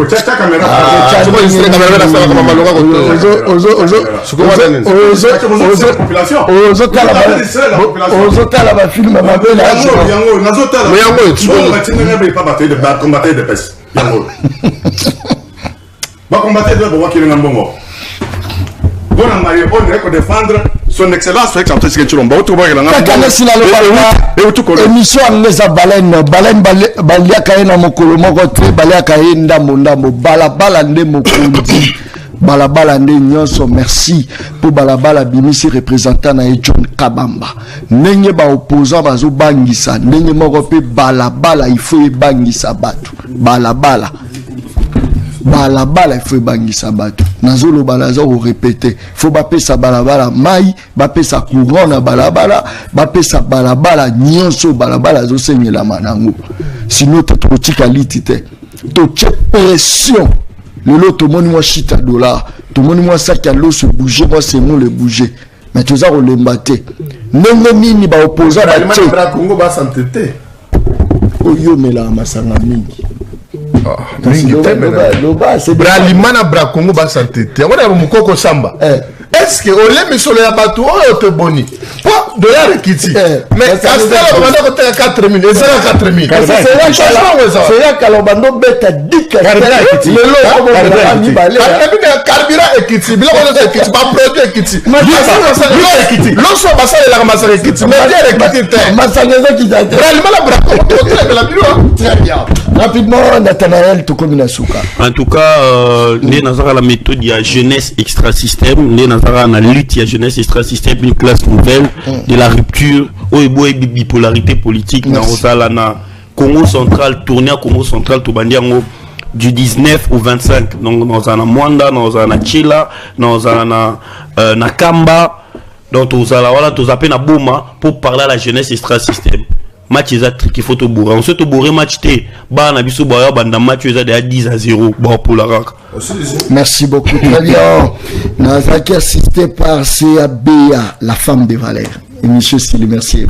Tcha caméra. Défendre son excellence fait que ça chilomba émission angeza baleine baliaka ye na mokolo moko te baliaka ye ndambo balabala nde mokonzi balabala nde nyonso. Merci pour balabala bimisi représentant na John Kabamba ndenge ba opposant bazo bangisa ndenge moko pe balabala il faut ebangisa batu balabala il faut bangisa bato nazolo balaza au répéter faut bapesa balabala mai bapesa courant na balabala bapesa balabala nyonso balabala zo senyela manango sinon totika litite to pression le lot to moni moi chita dollar to moni moi ça qui a l'eau se bouger moi c'est nous le bouger mais tout ça on l'embâter ndenge nini ba opposant ba Congo ba s'entêter oyo mela masanga mingi. Bralimana Bracongo ba santé. On mukoko samba. Est-ce que on les solo ya batu o te boni? Pas de la rekiti. Mais Castel on va dire 4000 et ça 4000. C'est là Kalobando beta dik. Le lot carburant ekiti. Bila on est ekiti pas produit ekiti. L'oso basa la ramasa ekiti. Mais bien ekiti. Masangeza qui a Bralimana Bracongo la bureau. Très bien. Rapidement Nathanaël Tokominasuka. En tout cas, les Nazara la méthode il y a jeunesse extra-système, les Nazara la lutte il y a jeunesse extra-système, une classe nouvelle de la rupture, oebo et bipolarité politique dans Rosalana Congo central, tourné à Congo central, Tobandiango du 19 au 25. Donc dans un Mwanda, dans un Chila, dans un Nakamba, donc tous à la voilà tous à peine à Boma pour parler à la jeunesse extra-système. match il faut te bourrer. On se te bourrer match te. Bah na biso ba banda match de 10-0 bah pour la RAC. Merci beaucoup. Très bien. Nazaki assisté par CABA, la femme de Valère. Et monsieur Sili, merci.